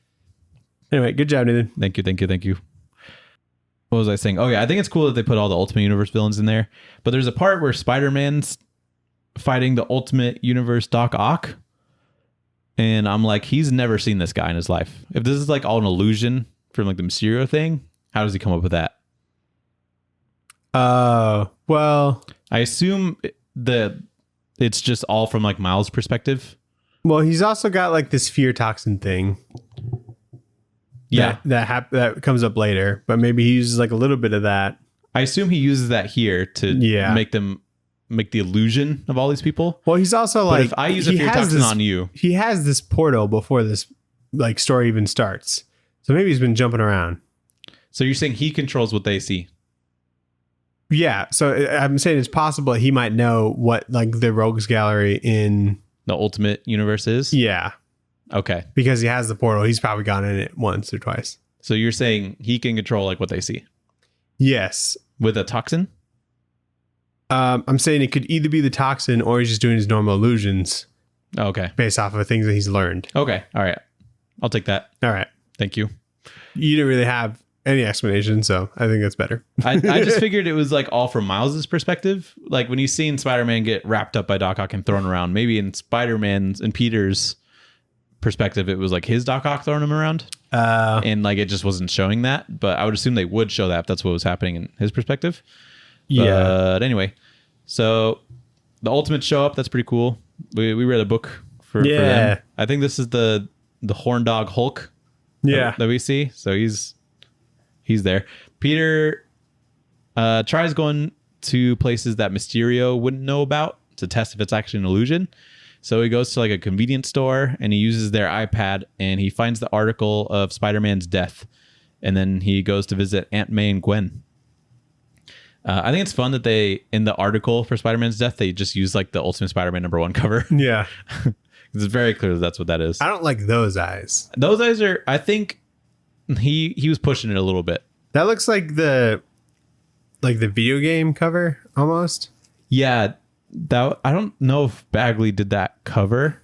Anyway, good job, Nathan. Thank you. What was I saying? Oh yeah, I think it's cool that they put all the Ultimate Universe villains in there. But there's a part where Spider-Man's fighting the Ultimate Universe Doc Ock. And I'm like, he's never seen this guy in his life. If this is like all an illusion from like the Mysterio thing, how does he come up with that? Well, I assume that it's just all from like Miles' perspective. well, he's also got like this fear toxin thing. Yeah. That comes up later, but maybe he uses like a little bit of that. I assume he uses that here to make the illusion of all these people. Well, he's also But like, if I use a he fear has toxin this- on you, he has this portal before this like story even starts. So maybe he's been jumping around. so you're saying he controls what they see. Yeah. So I'm saying it's possible he might know what like the Rogues Gallery in. The Ultimate Universe is? Yeah. Okay. Because he has the portal. He's probably gone in it once or twice. So you're saying he can control like what they see Yes. with a toxin? I'm saying it could either be the toxin or he's just doing his normal illusions Okay. based off of things that he's learned. Okay. All right. I'll take that. All right. Thank you. You didn't really have any explanation, so I think that's better. I just figured it was like all from Miles's perspective. Like when he's seen Spider-Man get wrapped up by Doc Ock and thrown around, maybe in Spider-Man's and Peter's perspective, it was like his Doc Ock throwing him around. And like it just wasn't showing that. But I would assume they would show that if that's what was happening in his perspective. Yeah. But anyway, so the Ultimates show up. That's pretty cool. We read a book for them. I think this is the Horn Dog Hulk. Yeah. That we see. So he's there. Peter tries going to places that Mysterio wouldn't know about to test if it's actually an illusion. So he goes to like a convenience store and he uses their iPad and he finds the article of Spider-Man's death. And then he goes to visit Aunt May and Gwen. I think it's fun that they, in the article for Spider-Man's death, they just use like the Ultimate Spider-Man #1 cover. Yeah. It's very clear that that's what that is. I don't like those eyes. Those eyes are, I think he was pushing it a little bit. That looks like the video game cover almost. Yeah, that I don't know if Bagley did that cover.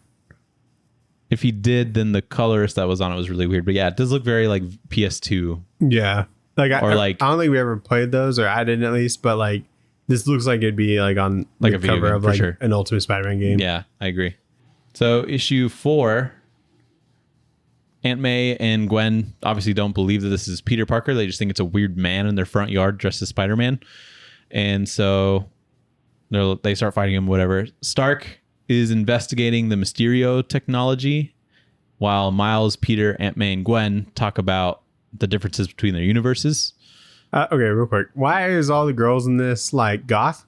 If he did, then the colorist that was on it was really weird. But yeah, it does look very like PS2. Yeah. Like Or I don't think we ever played those, or I didn't at least, but like this looks like it'd be like on Like the a video cover game, of for like sure. an Ultimate Spider-Man game. Yeah, I agree. So issue 4 Aunt May and Gwen obviously don't believe that this is Peter Parker. They just think it's a weird man in their front yard dressed as Spider-Man. And so they start fighting him, whatever. Stark is investigating the Mysterio technology while Miles, Peter, Aunt May, and Gwen talk about the differences between their universes. Okay, real quick. Why is all the girls in this like goth?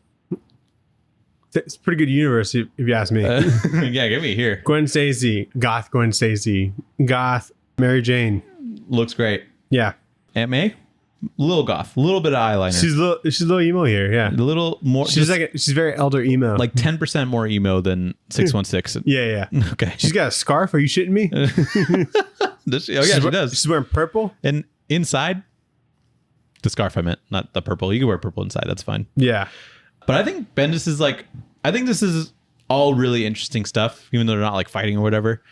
It's a pretty good universe if you ask me. Yeah, give me here. Gwen Stacy, goth Gwen Stacy, goth Mary Jane. Looks great. Yeah. Aunt May, little goth, a little bit of eyeliner. She's a little emo here. Yeah. A little more. She's very elder emo. Like 10% more emo than 616. Yeah. Okay. She's got a scarf. Are you shitting me? Does she? Oh yeah, she does. She's wearing purple. And inside, the scarf I meant, not the purple. You can wear purple inside. That's fine. Yeah. But I think Bendis is I think this is all really interesting stuff, even though they're not like fighting or whatever.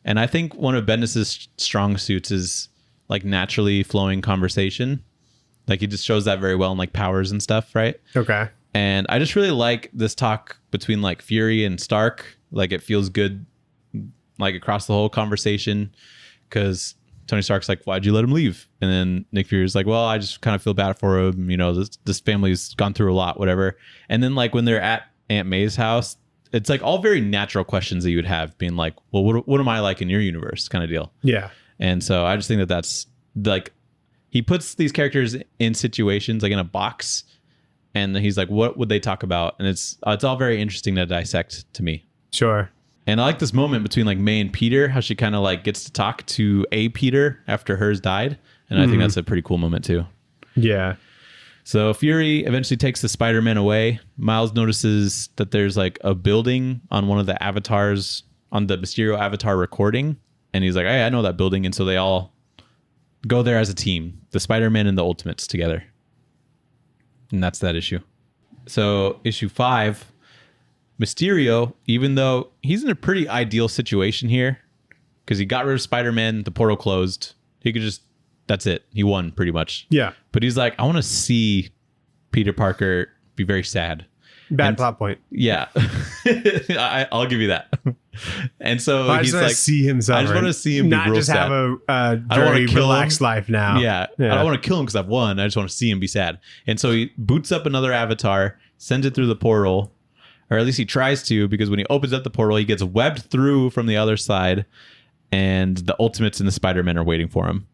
And I think one of Bendis's strong suits is like naturally flowing conversation. Like he just shows that very well in like powers and stuff, right? Okay. And I just really like this talk between like Fury and Stark. Like it feels good, like across the whole conversation, because Tony Stark's like, "Why'd you let him leave?" And then Nick Fury's like, "Well, I just kind of feel bad for him. You know, this family's gone through a lot, whatever." And then like when they're at Aunt May's house, it's like all very natural questions that you would have, being like, "Well, what am I like in your universe?" kind of deal. Yeah. And so I just think that that's like, he puts these characters in situations like in a box, and he's like, "What would they talk about?" And it's all very interesting to dissect to me. Sure. And I like this moment between like May and Peter, how she kind of like gets to talk to a Peter after hers died. And I think that's a pretty cool moment too. Yeah. So Fury eventually takes the Spider-Man away. Miles notices that there's like a building on one of the avatars, on the Mysterio avatar recording. And he's like, "Hey, I know that building." And so they all go there as a team, the Spider-Man and the Ultimates together. And that's that issue. So issue 5, Mysterio, even though he's in a pretty ideal situation here, because he got rid of Spider-Man, the portal closed. He could just, that's it. He won pretty much. Yeah. But he's like, I want to see Peter Parker be very sad. Bad plot point. Yeah. I'll give you that. And so I he's just want like, to see him suffer. I just want to see him not be real just sad. have a I don't very wanna kill relaxed him. life now. Yeah. I don't want to kill him because I've won. I just want to see him be sad. And so he boots up another avatar, sends it through the portal, or at least he tries to, because when he opens up the portal, he gets webbed through from the other side, and the Ultimates and the Spider-Man are waiting for him.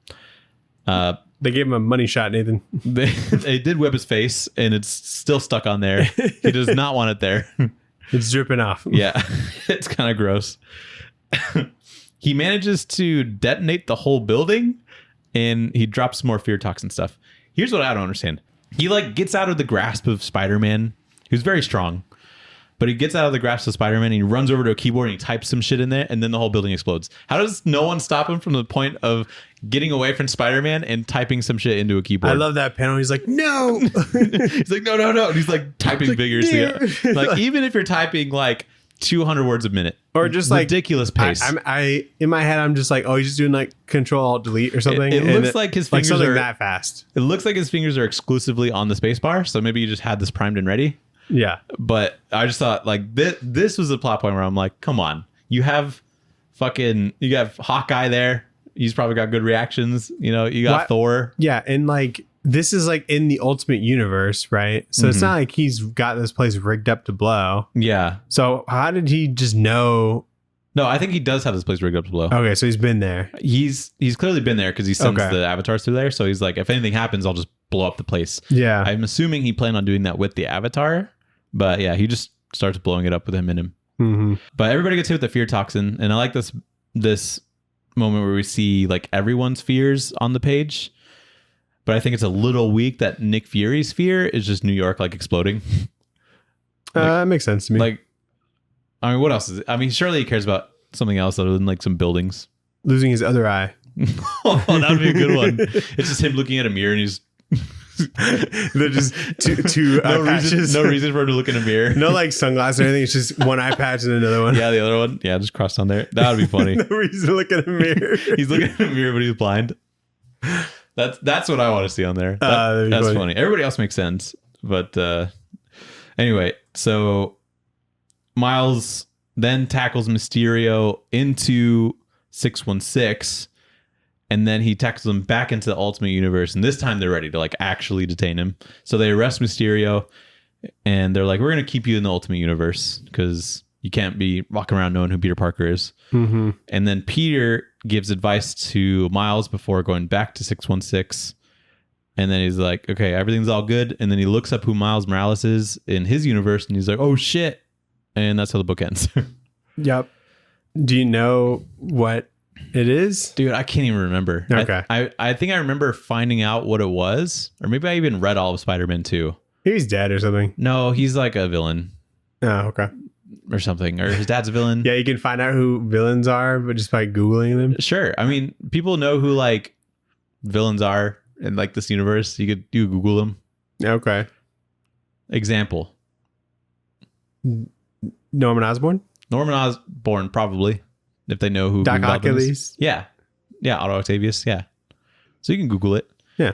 They gave him a money shot, Nathan. They did web his face, and it's still stuck on there. He does not want it there. It's dripping off. Yeah, it's kind of gross. He manages to detonate the whole building, and he drops more fear toxin stuff. Here's what I don't understand. He like gets out of the grasp of Spider-Man, who's very strong. But he gets out of the grasp of Spider-Man and he runs over to a keyboard and he types some shit in there, and then the whole building explodes. How does no one stop him from the point of getting away from Spider-Man and typing some shit into a keyboard? I love that panel. He's like, "No." He's like, no. And he's like typing figures. Like even if you're typing like 200 words a minute, or just ridiculous pace. I in my head, I'm just like, oh, he's just doing like Control Alt Delete or something. It looks like his fingers something are that fast. It looks like his fingers are exclusively on the spacebar. So maybe you just had this primed and ready. Yeah. But I just thought like this was a plot point where I'm like, come on, you have Hawkeye there. He's probably got good reactions. You know, you got Thor. Yeah. And like, this is like in the Ultimate Universe, right? So it's not like he's got this place rigged up to blow. Yeah. So how did he just know? No, I think he does have this place rigged up to blow. Okay. So he's been there. He's clearly been there because he sends the avatars through there. So he's like, if anything happens, I'll just blow up the place. Yeah. I'm assuming he planned on doing that with the avatar. But yeah, he just starts blowing it up with him in him. Mm-hmm. But everybody gets hit with the fear toxin. And I like this moment where we see like everyone's fears on the page. But I think it's a little weak that Nick Fury's fear is just New York like exploding. That makes sense to me. Like, I mean, what else is it? I mean, surely he cares about something else other than like some buildings. Losing his other eye. Oh, that would be a good one. It's just him looking at a mirror and he's... They're just two patches. No reason for him to look in a mirror. No like sunglasses or anything. It's just one eye patch and another one. Yeah, the other one. Yeah, just crossed on there. That would be funny. No reason to look at a mirror. He's looking at a mirror, but he's blind. That's what I want to see on there. That's funny. Everybody else makes sense. But anyway, so Miles then tackles Mysterio into 616, And then he tackles them back into the Ultimate Universe. And this time they're ready to like actually detain him. So they arrest Mysterio and they're like, we're going to keep you in the Ultimate Universe because you can't be walking around knowing who Peter Parker is. Mm-hmm. And then Peter gives advice to Miles before going back to 616. And then he's like, okay, everything's all good. And then he looks up who Miles Morales is in his universe. And he's like, oh, shit. And that's how the book ends. Yep. Do you know what it is? Dude, I can't even remember. Okay. I think I remember finding out what it was. Or maybe I even read all of Spider-Man 2. He's dead or something. No, he's like a villain. Oh, okay. Or something. Or his dad's a villain. Yeah, you can find out who villains are, but just by Googling them. Sure. I mean, people know who like villains are in like this universe. You Google them. Okay. Example. Norman Osborn? Norman Osborn, probably. If they know who Doc Green Goblin is. Achilles? Yeah. Yeah, Otto Octavius. Yeah. So you can Google it. Yeah.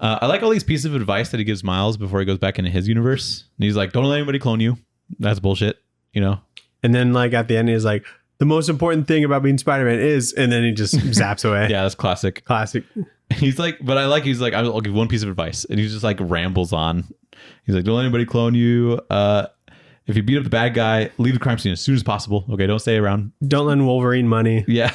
I like all these pieces of advice that he gives Miles before he goes back into his universe. And he's like, don't let anybody clone you. That's bullshit. You know? And then like at the end, he's like, the most important thing about being Spider-Man is, and then he just zaps away. Yeah, that's classic. Classic. He's like, I'll give one piece of advice. And he just like rambles on. He's like, don't let anybody clone you. If you beat up the bad guy, leave the crime scene as soon as possible. Okay, don't stay around. Don't lend Wolverine money. Yeah.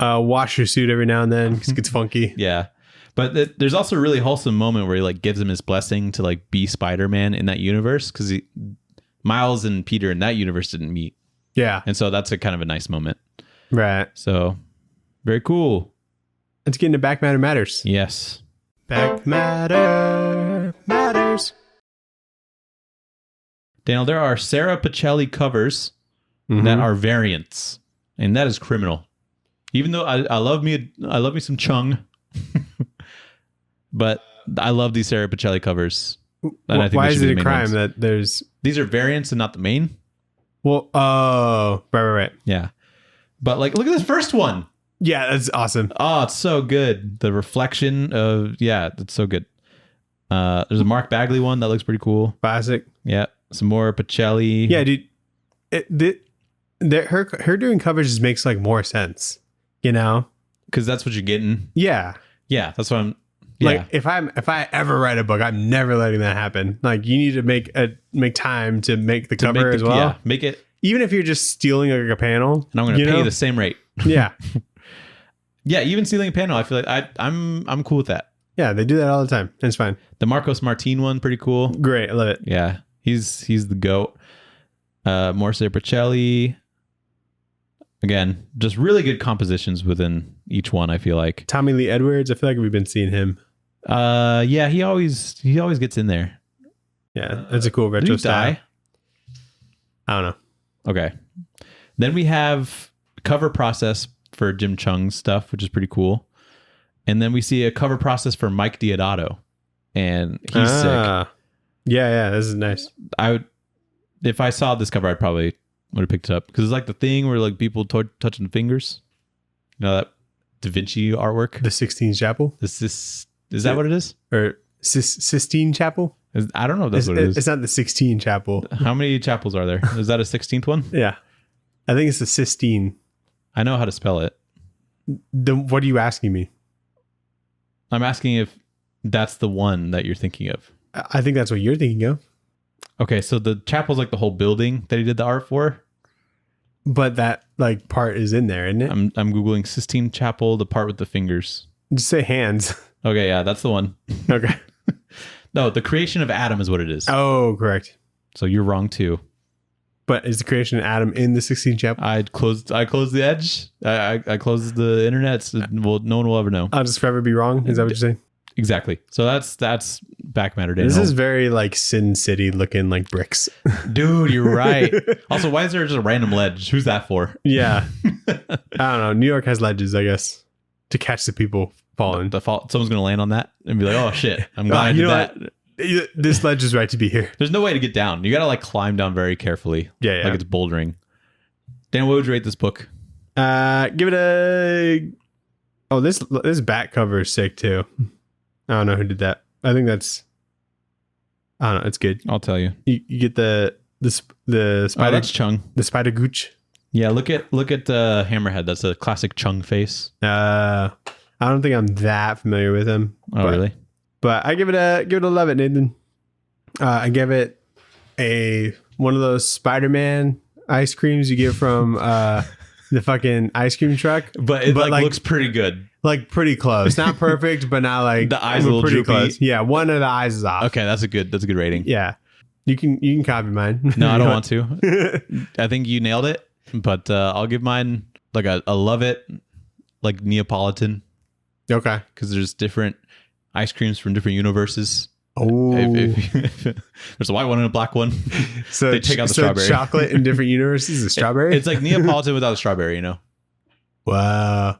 Wash your suit every now and then because it gets funky. Yeah. But there's also a really wholesome moment where he like gives him his blessing to like be Spider-Man in that universe because Miles and Peter in that universe didn't meet. Yeah. And so that's a kind of a nice moment. Right. So very cool. Let's get into Back Matter Matters. Yes. Back Matter Matters. Daniel, there are Sarah Pacelli covers that are variants, and that is criminal. Even though I love me some Chung, but I love these Sarah Pacelli covers. And I think why they should is be it the a main crime ones. that there's... These are variants and not the main? Well, oh, right. Yeah. But like, look at this first one. Yeah, that's awesome. Oh, it's so good. The reflection of, yeah, that's so good. There's a Mark Bagley one that looks pretty cool. Classic. Yeah. Some more Pacelli. Yeah, dude. Her doing covers just makes like more sense, you know? Because that's what you're getting. Yeah. Yeah, that's what I'm... Yeah. Like if I ever write a book, I'm never letting that happen. Like you need to make time to make the cover as well. Yeah, make it. Even if you're just stealing like a panel, And I'm going to pay you the same rate. Yeah. Yeah, even stealing a panel, I feel like I'm cool with that. Yeah, they do that all the time. It's fine. The Marcos Martin one, pretty cool. Great, I love it. Yeah, he's the GOAT. More Sarah Pacelli. Again, just really good compositions within each one, I feel like. Tommy Lee Edwards, I feel like we've been seeing him. Yeah, he always gets in there. Yeah, that's a cool retro Did he style. die? I don't know. Okay. Then we have cover process for Jim Chung's stuff, which is pretty cool. And then we see a cover process for Mike Deodato, and he's sick. Yeah, this is nice. If I saw this cover, I probably would have picked it up because it's like the thing where like people touching fingers. You know that Da Vinci artwork. The Sistine Chapel. Is that what it is? Or Sistine Chapel? I don't know if that's what it is. It's not the Sixteen Chapel. How many chapels are there? Is that a 16th one? Yeah, I think it's the Sistine. I know how to spell it. What are you asking me? I'm asking if that's the one that you're thinking of. I think that's what you're thinking of. Okay, so the chapel's like the whole building that he did the art for. But that like part is in there, isn't it? I'm Googling Sistine Chapel, the part with the fingers. Just say hands. Okay, yeah, that's the one. Okay. No, the creation of Adam is what it is. Oh, correct. So you're wrong too. But is the creation of Adam in the Sistine Chapel? I closed the edge. I closed the internet. So no one will ever know. I'll just forever be wrong. Is that what you're saying? Exactly. So that's back matter day. This is very like Sin City looking like bricks. Dude, you're right. Also, why is there just a random ledge? Who's that for? Yeah. I don't know. New York has ledges, I guess, to catch the people falling. Someone's going to land on that and be like, oh shit, I'm glad I did that. This ledge is right to be here. There's no way to get down. You got to like climb down very carefully. Yeah. Like it's bouldering. Dan, what would you rate this book? Give it a... Oh, this back cover is sick too. I don't know who did that. I think that's... I don't know. It's good. I'll tell you. You get the spider... Oh, that's Chung. The spider gooch. Yeah, look at Hammerhead. That's a classic Chung face. I don't think I'm that familiar with him. Oh, really? But I give it a love it, Nathan. I give it one of those Spider-Man ice creams you get from the fucking ice cream truck. But it like looks pretty good. Like pretty close. Not perfect, but not like the eyes a little pretty droopy. Close. Yeah, one of the eyes is off. Okay, that's a good rating. Yeah. You can copy mine. No, I don't want to. I think you nailed it. But I'll give mine like a love it, like Neapolitan. Okay. Because there's different ice creams from different universes. Oh. There's a white one and a black one. So they take out the strawberry. Chocolate in different universes is strawberry? It's like Neapolitan without a strawberry, you know? Wow.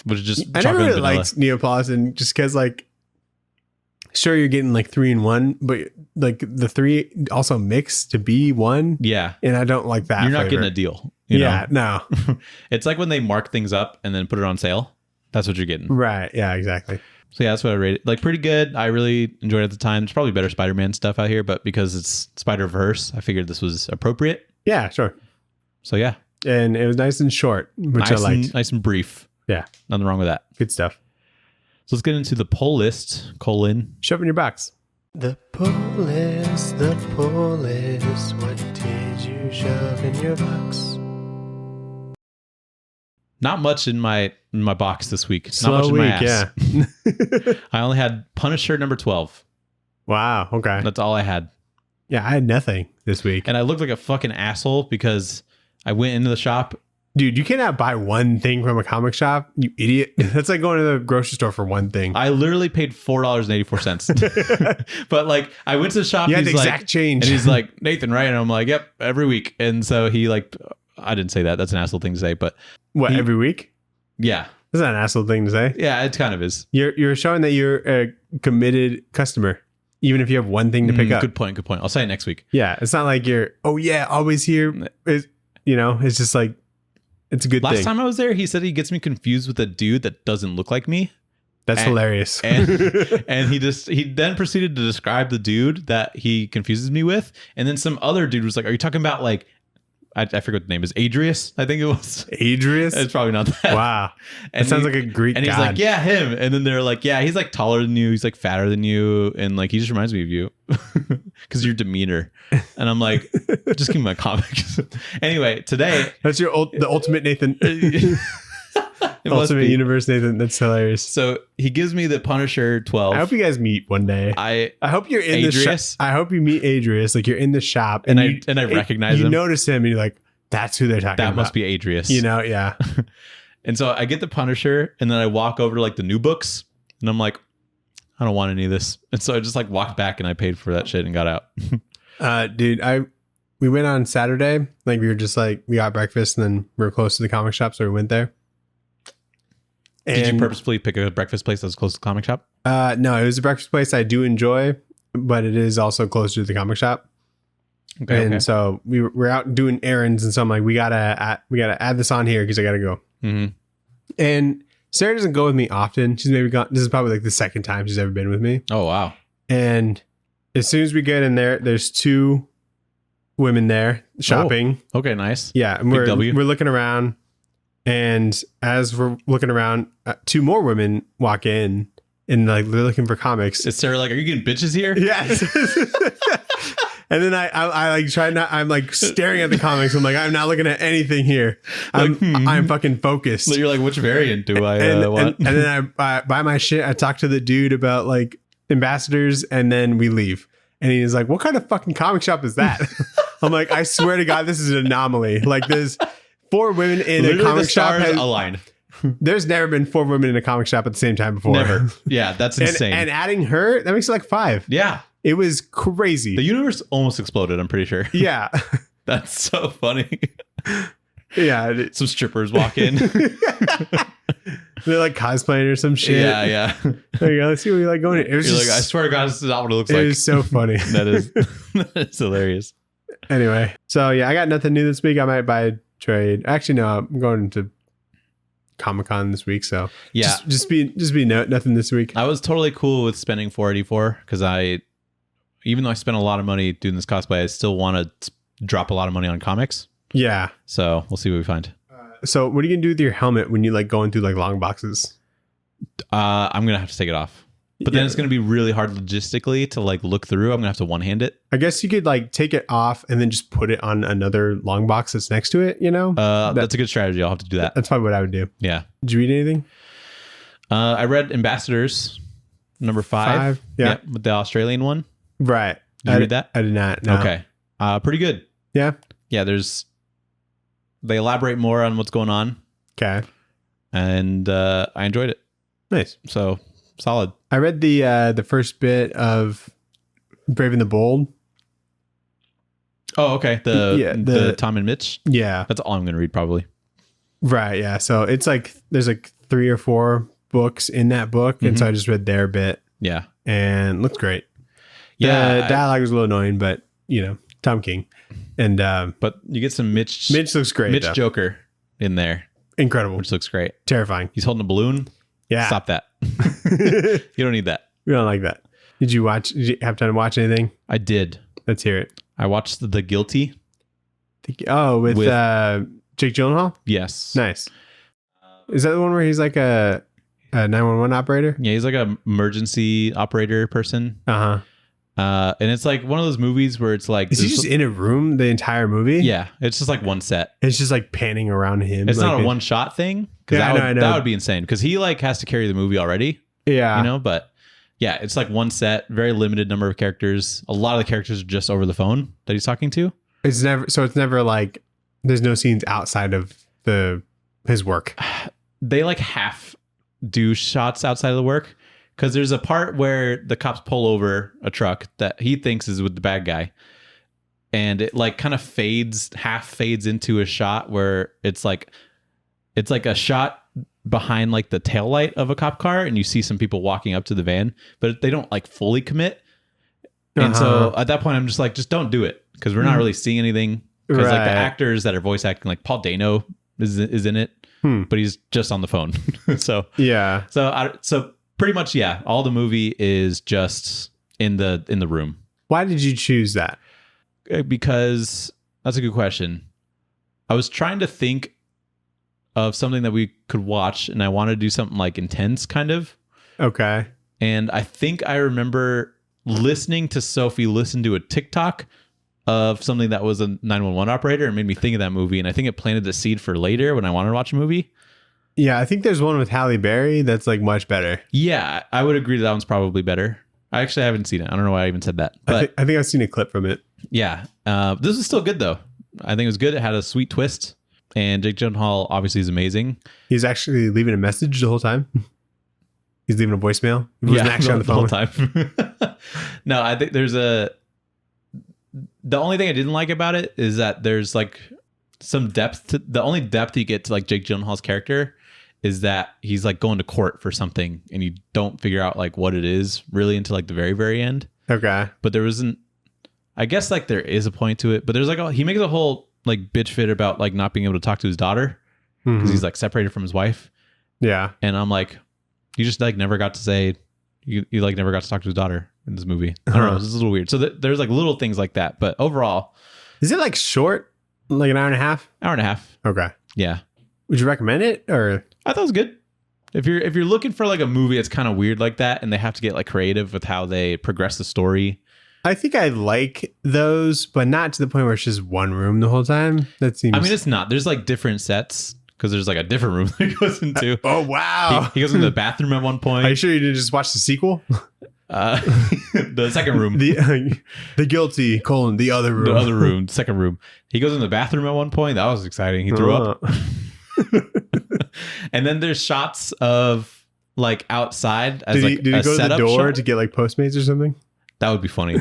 Which is just I never really liked Neapolitan just because, like, sure, you're getting like 3 in 1, but like the 3 also mix to be 1. Yeah. And I don't like that. You're not getting a deal. You know? No. It's like when they mark things up and then put it on sale. That's what you're getting. Right. Yeah, exactly. So yeah, that's what I rated. Like pretty good. I really enjoyed it at the time. There's probably better Spider-Man stuff out here, but because it's Spider-Verse, I figured this was appropriate. Yeah, sure. So yeah. And it was nice and short, which I liked. Nice and brief. Yeah. Nothing wrong with that. Good stuff. So let's get into the poll list. Shove in your box. The poll list, what did you shove in your box? Not much in my box this week. Slow Not much in my week, ass. yeah. I only had Punisher number 12. Wow. Okay. That's all I had. Yeah, I had nothing this week. And I looked like a fucking asshole because I went into the shop. Dude, you cannot buy one thing from a comic shop, you idiot. That's like going to the grocery store for one thing. I literally paid $4.84. But like, I went to the shop. You had the like, exact change. And he's like, Nathan, right? And I'm like, yep, every week. And so he like, I didn't say that. That's an asshole thing to say. But what, every week? Yeah. That's not an asshole thing to say. Yeah, it kind of is. You're showing that you're a committed customer, even if you have one thing to pick up. Good point. I'll say it next week. Yeah, it's not like you're, oh yeah, always here. It's just like, it's a good thing. Last time I was there, he said he gets me confused with a dude that doesn't look like me. That's hilarious. And he then proceeded to describe the dude that he confuses me with. And then some other dude was like, are you talking about like, I forget what the name is. Adrius, I think it was. Adrius? It's probably not that. Wow. And it sounds like a Greek and god. he's like, yeah, him. And then they're like, yeah, he's like taller than you. He's like fatter than you. And like, he just reminds me of you because your demeanor. And I'm like, just give me my comics. Anyway, today. That's the ultimate Nathan. Ultimate universe Nathan. That's hilarious. So he gives me the Punisher 12. I hope you guys meet one day. I hope you're in the shop. I hope you meet Adrius. Like you're in the shop and I recognize him. You notice him and you're like, that's who they're talking about. That must be Adrius. You know, yeah. And so I get the Punisher and then I walk over to like the new books and I'm like, I don't want any of this. And so I just like walked back and I paid for that shit and got out. Dude, we went on Saturday. Like we were just like, we got breakfast and then we were close to the comic shop. So we went there. Did you purposefully pick a breakfast place that was close to the comic shop? No, it was a breakfast place I do enjoy, but it is also close to the comic shop. Okay. So we're out doing errands, and so I'm like, we gotta add this on here because I gotta go. Mm-hmm. And Sarah doesn't go with me often. She's maybe gone. This is probably like the second time she's ever been with me. Oh wow! And as soon as we get in there, there's 2 women there shopping. Oh, okay, nice. Yeah, and we're looking around. And as we're looking around, 2 more women walk in and like they're looking for comics. Is Sarah like, are you getting bitches here? Yes. And then I like try not. I'm like staring at the comics. I'm like, I'm not looking at anything here. I'm fucking focused. So you're like, which variant do I want? And then I buy my shit. I talk to the dude about like ambassadors, and then we leave. And he's like, what kind of fucking comic shop is that? I'm like, I swear to God, this is an anomaly. Like there's 4 women in a comic shop. Aligned. There's never been 4 women in a comic shop at the same time before. Never. Yeah, that's insane. And adding her, that makes it like 5. Yeah. It was crazy. The universe almost exploded, I'm pretty sure. Yeah. That's so funny. Yeah. Some strippers walk in. They're like cosplaying or some shit. Yeah. There you go. Let's see what we like going. It was You're like, I swear to God, this is not what it looks it like. It was so funny. That is hilarious. Anyway, so yeah, I got nothing new this week. I might buy a trade. Actually, no, I'm going to Comic-Con this week, so yeah, just be nothing this week. I was totally cool with spending $484 because even though I spent a lot of money doing this cosplay, I still want to drop a lot of money on comics. Yeah. So we'll see what we find. So what are you gonna do with your helmet when you like going through like long boxes? I'm gonna have to take it off, but then it's gonna be really hard logistically to like look through. I'm gonna have to one hand it. I guess you could like take it off and then just put it on another long box that's next to it. You know, That's a good strategy. I'll have to do that. that's probably what I would do. Yeah. Did you read anything? I read Ambassadors number 5. Yeah. With the Australian one. Right. Did you read that? I did not. No. Okay. Pretty good. Yeah. Yeah. They elaborate more on what's going on, Okay. and I enjoyed it. Nice. So solid. I read the first bit of Brave and the Bold. Oh, okay. The Tom and Mitch. Yeah. That's all I'm going to read probably. Right. Yeah. So it's like there's like 3 or 4 books in that book, and so I just read their bit, Yeah. and looks great. Yeah. The dialogue was a little annoying, but you know, Tom King, and But you get some Mitch looks great. Mitch though. Joker in there, Incredible. which looks great. Terrifying. He's holding a balloon. Yeah. Stop that. You don't need that. We don't like that. Did you have time to watch anything? I did. Let's hear it. I watched The Guilty. With Jake Gyllenhaal? Yes. Nice. Is that the one where he's like a 911 operator? Yeah, he's like an emergency operator person. Uh-huh. And it's like one of those movies where it's like... Is he just in a room the entire movie? Yeah, it's just like one set. It's just like panning around him. It's like not a one-shot thing. Because Yeah, I know. that would be insane. Because he like has to carry the movie already, Yeah. you know? But yeah, it's like one set, very limited number of characters. A lot of the characters are just over the phone that he's talking to. It's never like there's no scenes outside of his work. They like half do shots outside of the work. Because there's a part where the cops pull over a truck that he thinks is with the bad guy. And it like kind of half fades into a shot where it's like a shot behind like the taillight of a cop car. And you see some people walking up to the van, but they don't like fully commit. And so at that point, I'm just like, just don't do it. Because we're not really seeing anything. Because like the actors that are voice acting, like Paul Dano is in it. But he's just on the phone. So Yeah. So pretty much, yeah. All the movie is just in the room. Why did you choose that? Because that's a good question. I was trying to think of something that we could watch, and I wanted to do something like intense, kind of. Okay. And I think I remember listening to Sophie listen to a TikTok of something that was a 911 operator, and made me think of that movie. And I think it planted the seed for later when I wanted to watch a movie. Yeah, I think there's one with Halle Berry that's like much better. Yeah, I would agree that one's probably better. I actually haven't seen it. I don't know why I even said that. But I think I've seen a clip from it. yeah, this is still good though. I think it was good. It had a sweet twist, and Jake Gyllenhaal obviously is amazing. He's actually leaving a message the whole time. He's leaving a voicemail. He wasn't actually on the phone. whole time. No, I think the only thing I didn't like about it is that there's like some depth the only depth you get to like Jake Gyllenhaal's character is that he's like going to court for something, and you don't figure out like what it is really until like the very, very end. Okay. But there wasn't, I guess like there is a point to it, but there's like he makes a whole like bitch fit about like not being able to talk to his daughter because he's like separated from his wife. Yeah. And I'm like, you just like never got to say, you like never got to talk to his daughter in this movie. I don't know. It's a little weird. So there's like little things like that, but overall, Is it like short? Like an hour and a half? hour and a half. Okay. Yeah. Would you recommend it or? I thought it was good. If you're looking for like a movie that's kind of weird like that, and they have to get like creative with how they progress the story. I think I like those, but not to the point where it's just one room the whole time. That seems. I mean, it's not. There's like different sets because there's like a different room that he goes into. Oh wow! He goes into the bathroom at one point. Are you sure you didn't just watch the sequel? The second room. The guilty : the other room. The other room, second room. He goes in the bathroom at one point. That was exciting. He threw up. And then there's shots of like outside as did he go to the door to get like Postmates or something? That would be funny.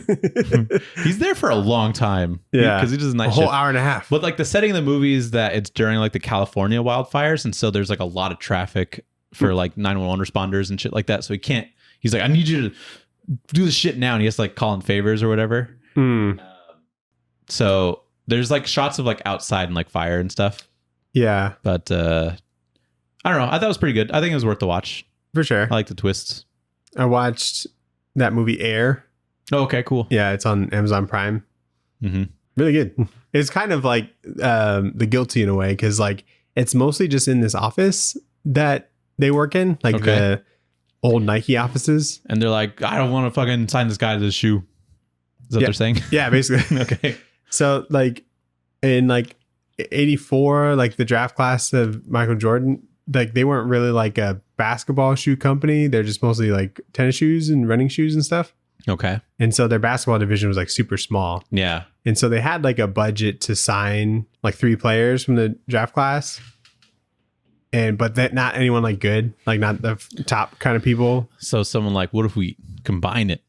He's there for a long time. Yeah, because he does a night a whole shift. hour and a half. But like the setting of the movie is that it's during like the California wildfires, and so there's like a lot of traffic for like 911 responders and shit like that. So he can't. He's like, I need you to do this shit now, and he has to like call in favors or whatever. So there's like shots of like outside and like fire and stuff. Yeah, but I don't know. I thought it was pretty good. I think it was worth the watch. For sure. I like the twists. I watched that movie Air. Oh, okay, cool. Yeah, it's on Amazon Prime. Mm-hmm. really good. It's kind of like The Guilty in a way, because like it's mostly just in this office that they work in, like the old Nike offices. And they're like, I don't want to fucking sign this guy to this shoe. Is that what they're saying? Yeah, basically. Okay. So like in like 84, like the draft class of Michael Jordan, like they weren't really like a basketball shoe company. They're just mostly like tennis shoes and running shoes and stuff. Okay. And so their basketball division was like super small. Yeah. And so they had like a budget to sign like 3 players from the draft class. But that not anyone like good, like not the top kind of people. So someone like, what if we combine it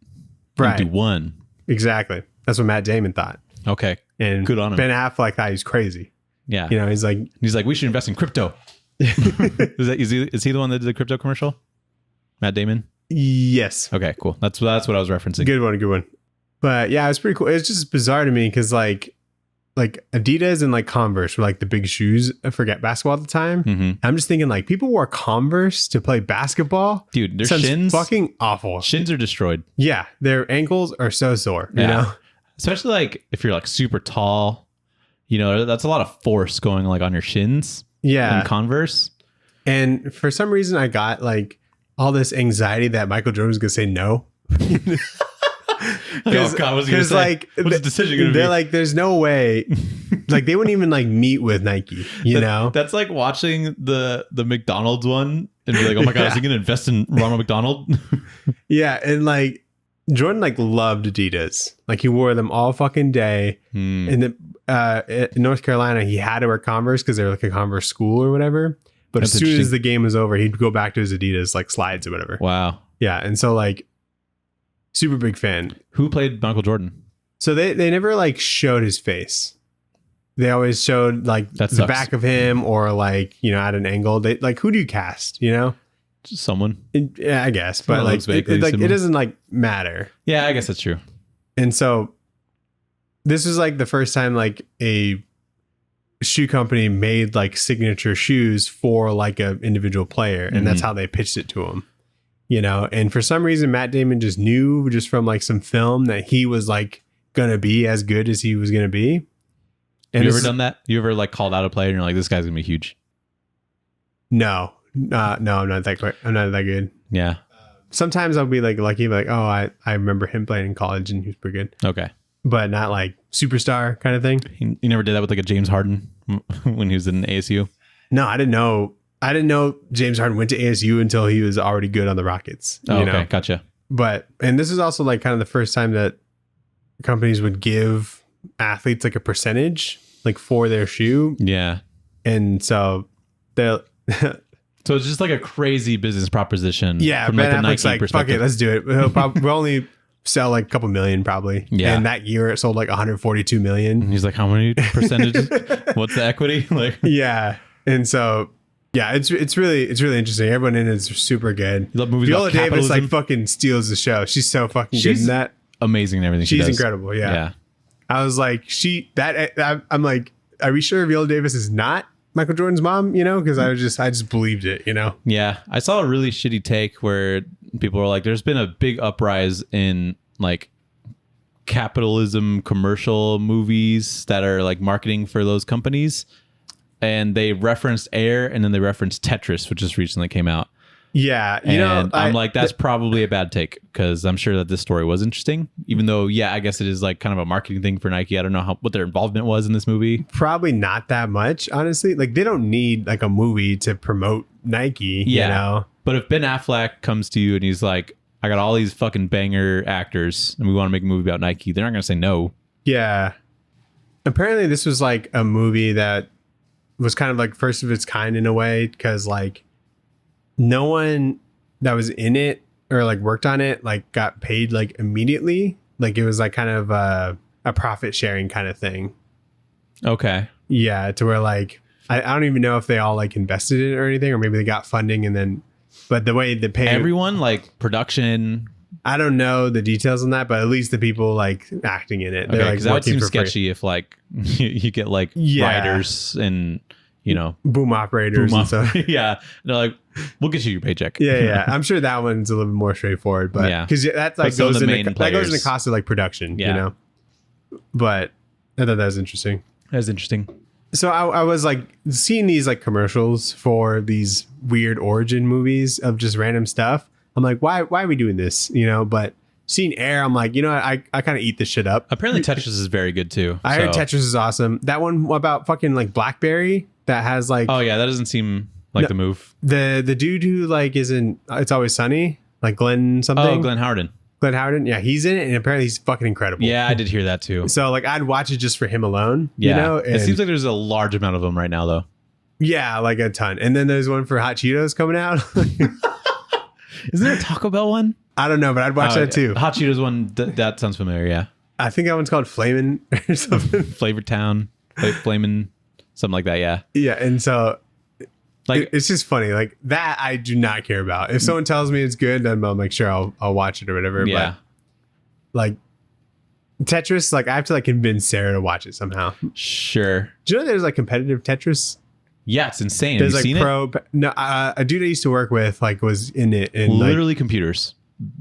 Right. into one? Exactly. That's what Matt Damon thought. Okay. And good on him. Ben Affleck thought he's crazy. Yeah. You know, he's like, we should invest in crypto. Is he the one that did the crypto commercial? Matt Damon? yes. Okay, cool. That's what I was referencing. Good one. But yeah, it was pretty cool. It's just bizarre to me because like Adidas and like Converse were like the big shoes for basketball at the time. Mm-hmm. I'm just thinking like people wore Converse to play basketball. Dude, their Sounds shins fucking awful. Shins are destroyed. Yeah, their ankles are so sore. You know, especially like if you're like super tall. You know, that's a lot of force going like on your shins. Yeah, in Converse. And for some reason, I got like all this anxiety that Michael Jordan was gonna say no. Oh God, what's he gonna say? Like, what's the decision gonna be? They're like, there's no way. Like they wouldn't even like meet with Nike. You know, that's like watching the McDonald's one and be like, oh my God, is he gonna invest in Ronald McDonald? Yeah, and like Jordan like loved Adidas. Like he wore them all fucking day. In North Carolina, he had to wear Converse because they were like a Converse school or whatever. But That's as soon as the game was over, he'd go back to his Adidas like slides or whatever. Wow. Yeah, and so like super big fan. Who played Michael Jordan? So they never like showed his face. They always showed like the back of him or like, you know, at an angle. They like, who do you cast, you know? Just someone. Yeah, I guess. But like it doesn't like matter. Yeah, I guess that's true. And so this was like the first time like a shoe company made like signature shoes for like a individual player. And that's how they pitched it to him, you know? And for some reason, Matt Damon just knew just from like some film that he was like going to be as good as he was going to be. And you ever done that? You ever like called out a player and you're like, this guy's gonna be huge? No, I'm not that quick. I'm not that good. Yeah. Sometimes I'll be like lucky, like, oh, I remember him playing in college and he was pretty good. Okay. But not like superstar kind of thing. You never did that with like a James Harden when he was in ASU? No, I didn't know James Harden went to ASU until he was already good on the Rockets. Oh, you okay, know? gotcha. And this is also like kind of the first time that companies would give athletes like a percentage like for their shoe. Yeah. And so they'll so it's just like a crazy business proposition. Yeah, from Ben like the Affleck's Nike like, perspective. fuck it, let's do it. We'll only sell like a couple million probably. Yeah. And that year it sold like 142 million. And he's like, how many percentages? What's the equity? Like, yeah. And so yeah, it's really interesting. Everyone in it is super good. You love movies Viola about Davis capitalism? like fucking steals the show. She's so fucking good in that. Amazing in everything she She's does. incredible. Yeah. Yeah. I was like, I'm like, are we sure Viola Davis is not Michael Jordan's mom? You know, because I just believed it, you know? Yeah. I saw a really shitty take where people were like, there's been a big uprise in like capitalism commercial movies that are like marketing for those companies. And they referenced Air and then they referenced Tetris, which just recently came out. Yeah. You know, I'm like, that's probably a bad take because I'm sure that this story was interesting, even though, yeah, I guess it is like kind of a marketing thing for Nike. I don't know what their involvement was in this movie. Probably not that much, honestly. Like they don't need like a movie to promote Nike, Yeah. you know? But if Ben Affleck comes to you and he's like, I got all these fucking banger actors and we want to make a movie about Nike, they're not going to say no. Yeah. Apparently this was like a movie that was kind of like first of its kind in a way because like no one that was in it or like worked on it like got paid like immediately. Like it was like kind of a profit sharing kind of thing. Okay. Yeah, to where like I don't even know if they all like invested in it or anything, or maybe they got funding and then. But the way they pay everyone, like production. I don't know the details on that, but at least the people like acting in it. Okay, They're like because that would working seem for sketchy free. if like you get like writers and you know boom operators and stuff. Yeah, they're like, we'll get you your paycheck. Yeah. I'm sure that one's a little bit more straightforward, but yeah, because that's like still goes the into main that goes into players. cost of like production, Yeah. you know. But I thought that was interesting. That's interesting. So I was like seeing these like commercials for these weird origin movies of just random stuff. I'm like, why are we doing this? You know, but seeing Air, I'm like, you know, I kind of eat this shit up. Apparently Tetris is very good too. I heard Tetris is awesome. That one about fucking like BlackBerry that has like, oh yeah, that doesn't seem like the move. The dude who like is in It's Always Sunny, like Glenn something. Oh, Glenn Howerton. Glenn Howerton, yeah, he's in it, and apparently he's fucking incredible. Yeah, I did hear that too. So like, I'd watch it just for him alone. Yeah, you know? It seems like there's a large amount of them right now, though. Yeah, like a ton. And then there's one for Hot Cheetos coming out. Isn't there a Taco Bell one? I don't know, but I'd watch that too. Hot Cheetos one, that sounds familiar. Yeah, I think that one's called Flamin' or something. Flavor Town, Flamin', something like that. Yeah, yeah, and so. Like it's just funny, like that. I do not care about. If someone tells me it's good, then I'll make sure I'll watch it or whatever. Yeah, but like Tetris, like I have to like convince Sarah to watch it somehow. Sure. Do you know there's like competitive Tetris? Yeah, it's insane. There's Have you like seen it? No, a dude I used to work with like was in it, and Literally computers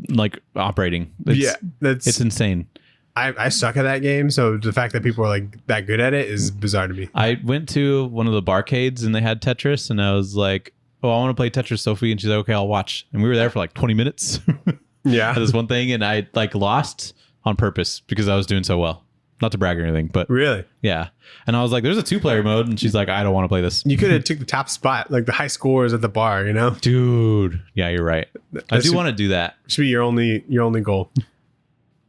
like operating. It's insane. I suck at that game, so the fact that people are like that good at it is bizarre to me. I went to one of the barcades and they had Tetris, and I was like, "Oh, I want to play Tetris, Sophie." And she's like, "Okay, I'll watch." And we were there for like 20 minutes. Yeah, this one thing, and I like lost on purpose because I was doing so well. Not to brag or anything, but really, yeah. And I was like, "There's a 2-player mode," and she's like, "I don't want to play this." You could have took the top spot, like the high scores at the bar, you know, dude. Yeah, you're right. I do want to do that. Should be your only goal.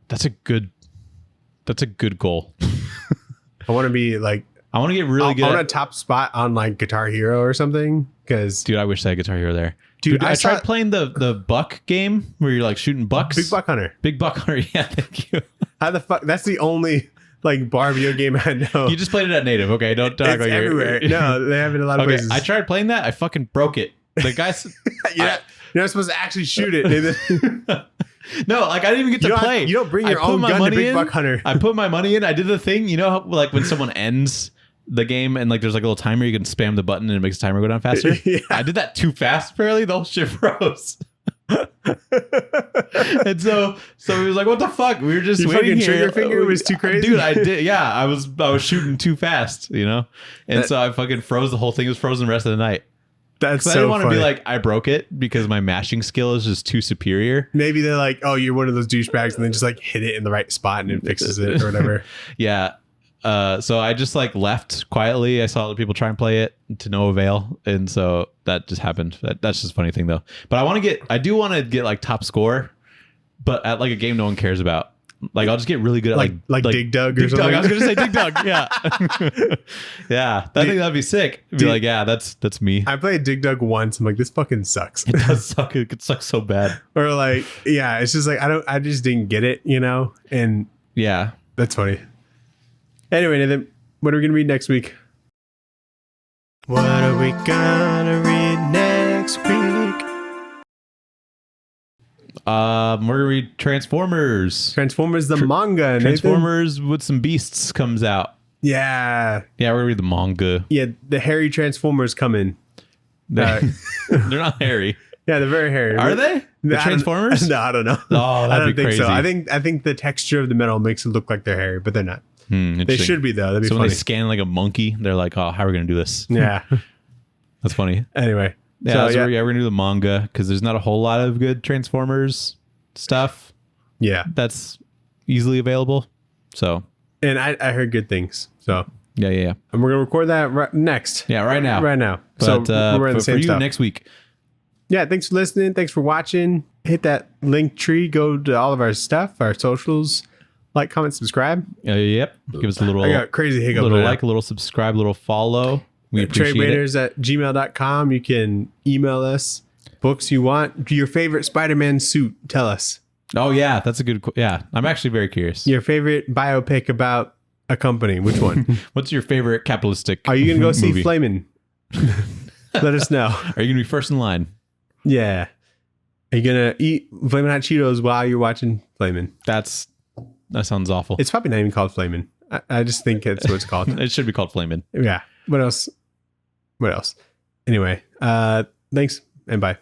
That's a good goal. I want to be like, I want to get really good. I want a top spot on like Guitar Hero or something. Because dude, I wish I had Guitar Hero there. Dude, I tried playing the buck game where you're like shooting bucks. Big Buck Hunter. Big Buck Hunter. Yeah, thank you. How the fuck? That's the only like bar video game I know. You just played it at Native. Okay, don't talk about everywhere. No, they have it in a lot of places. I tried playing that. I fucking broke it. The guys. You're not supposed to actually shoot it. No, like I didn't even get to play. You don't bring your own gun to Big Buck Hunter. I put my money in. I did the thing. You know how like when someone ends the game and like there's like a little timer, you can spam the button and it makes the timer go down faster. Yeah. I did that too fast. Apparently, the whole shit froze. And so he was like, "What the fuck?" We were just waiting here. Trigger finger was too crazy, dude. I did. Yeah, I was shooting too fast. You know, and so I fucking froze the whole thing. It was frozen the rest of the night. That's so I didn't want to funny. be like, I broke it because my mashing skill is just too superior. Maybe they're like, "Oh, you're one of those douchebags," and then just like hit it in the right spot and it fixes it or whatever. Yeah. So I just like left quietly. I saw other people try and play it to no avail, and so that just happened. That's just a funny thing though. But I do want to get like top score, but at like a game no one cares about. Like I'll just get really good at like Dig Dug or something. I was gonna say Dig Dug. Yeah. Yeah. I think that'd be sick. Be like, yeah, that's me. I played Dig Dug once. I'm like, this fucking sucks. It does suck. It sucks so bad. Or like, yeah, it's just like I just didn't get it, you know? And yeah, that's funny. Anyway, Nathan, what are we gonna read next week? What are we gonna read next week? We're gonna read Transformers. Transformers the manga. Transformers with some beasts comes out. Yeah. Yeah, we're gonna read the manga. Yeah, the hairy Transformers coming. They're not hairy. Yeah, they're very hairy. Are they? The Transformers? No, I don't know. Oh, that'd I don't be think crazy. so. I think the texture of the metal makes it look like they're hairy, but they're not. They should be though. That'd be so funny. when they scan like a monkey, they're like, "Oh, how are we gonna do this?" Yeah, that's funny. Anyway, yeah, we're gonna do the manga because there's not a whole lot of good Transformers stuff. Yeah, that's easily available. So, and I heard good things. So yeah, and we're gonna record that next. Yeah, right now. But so we're in the same for you stuff. next week. Yeah, thanks for listening. Thanks for watching. Hit that link tree. Go to all of our stuff, our socials. Like, comment, subscribe. Yep. Give us a little. I got crazy hiccup. A little like, a little subscribe, a little follow. We appreciate Tradewaiters at gmail.com. You can email us books you want. Your favorite Spider-Man suit. Tell us. Oh yeah, that's a good. Yeah, I'm actually very curious. Your favorite biopic about a company. Which one? What's your favorite capitalistic? Are you gonna go see movie? Flamin'? Let us know. Are you gonna be first in line? Yeah. Are you gonna eat Flamin' Hot Cheetos while you're watching Flamin'? That sounds awful. It's probably not even called Flamin'. I just think that's what it's called. It should be called Flamin'. Yeah. What else? Anyway, thanks and bye.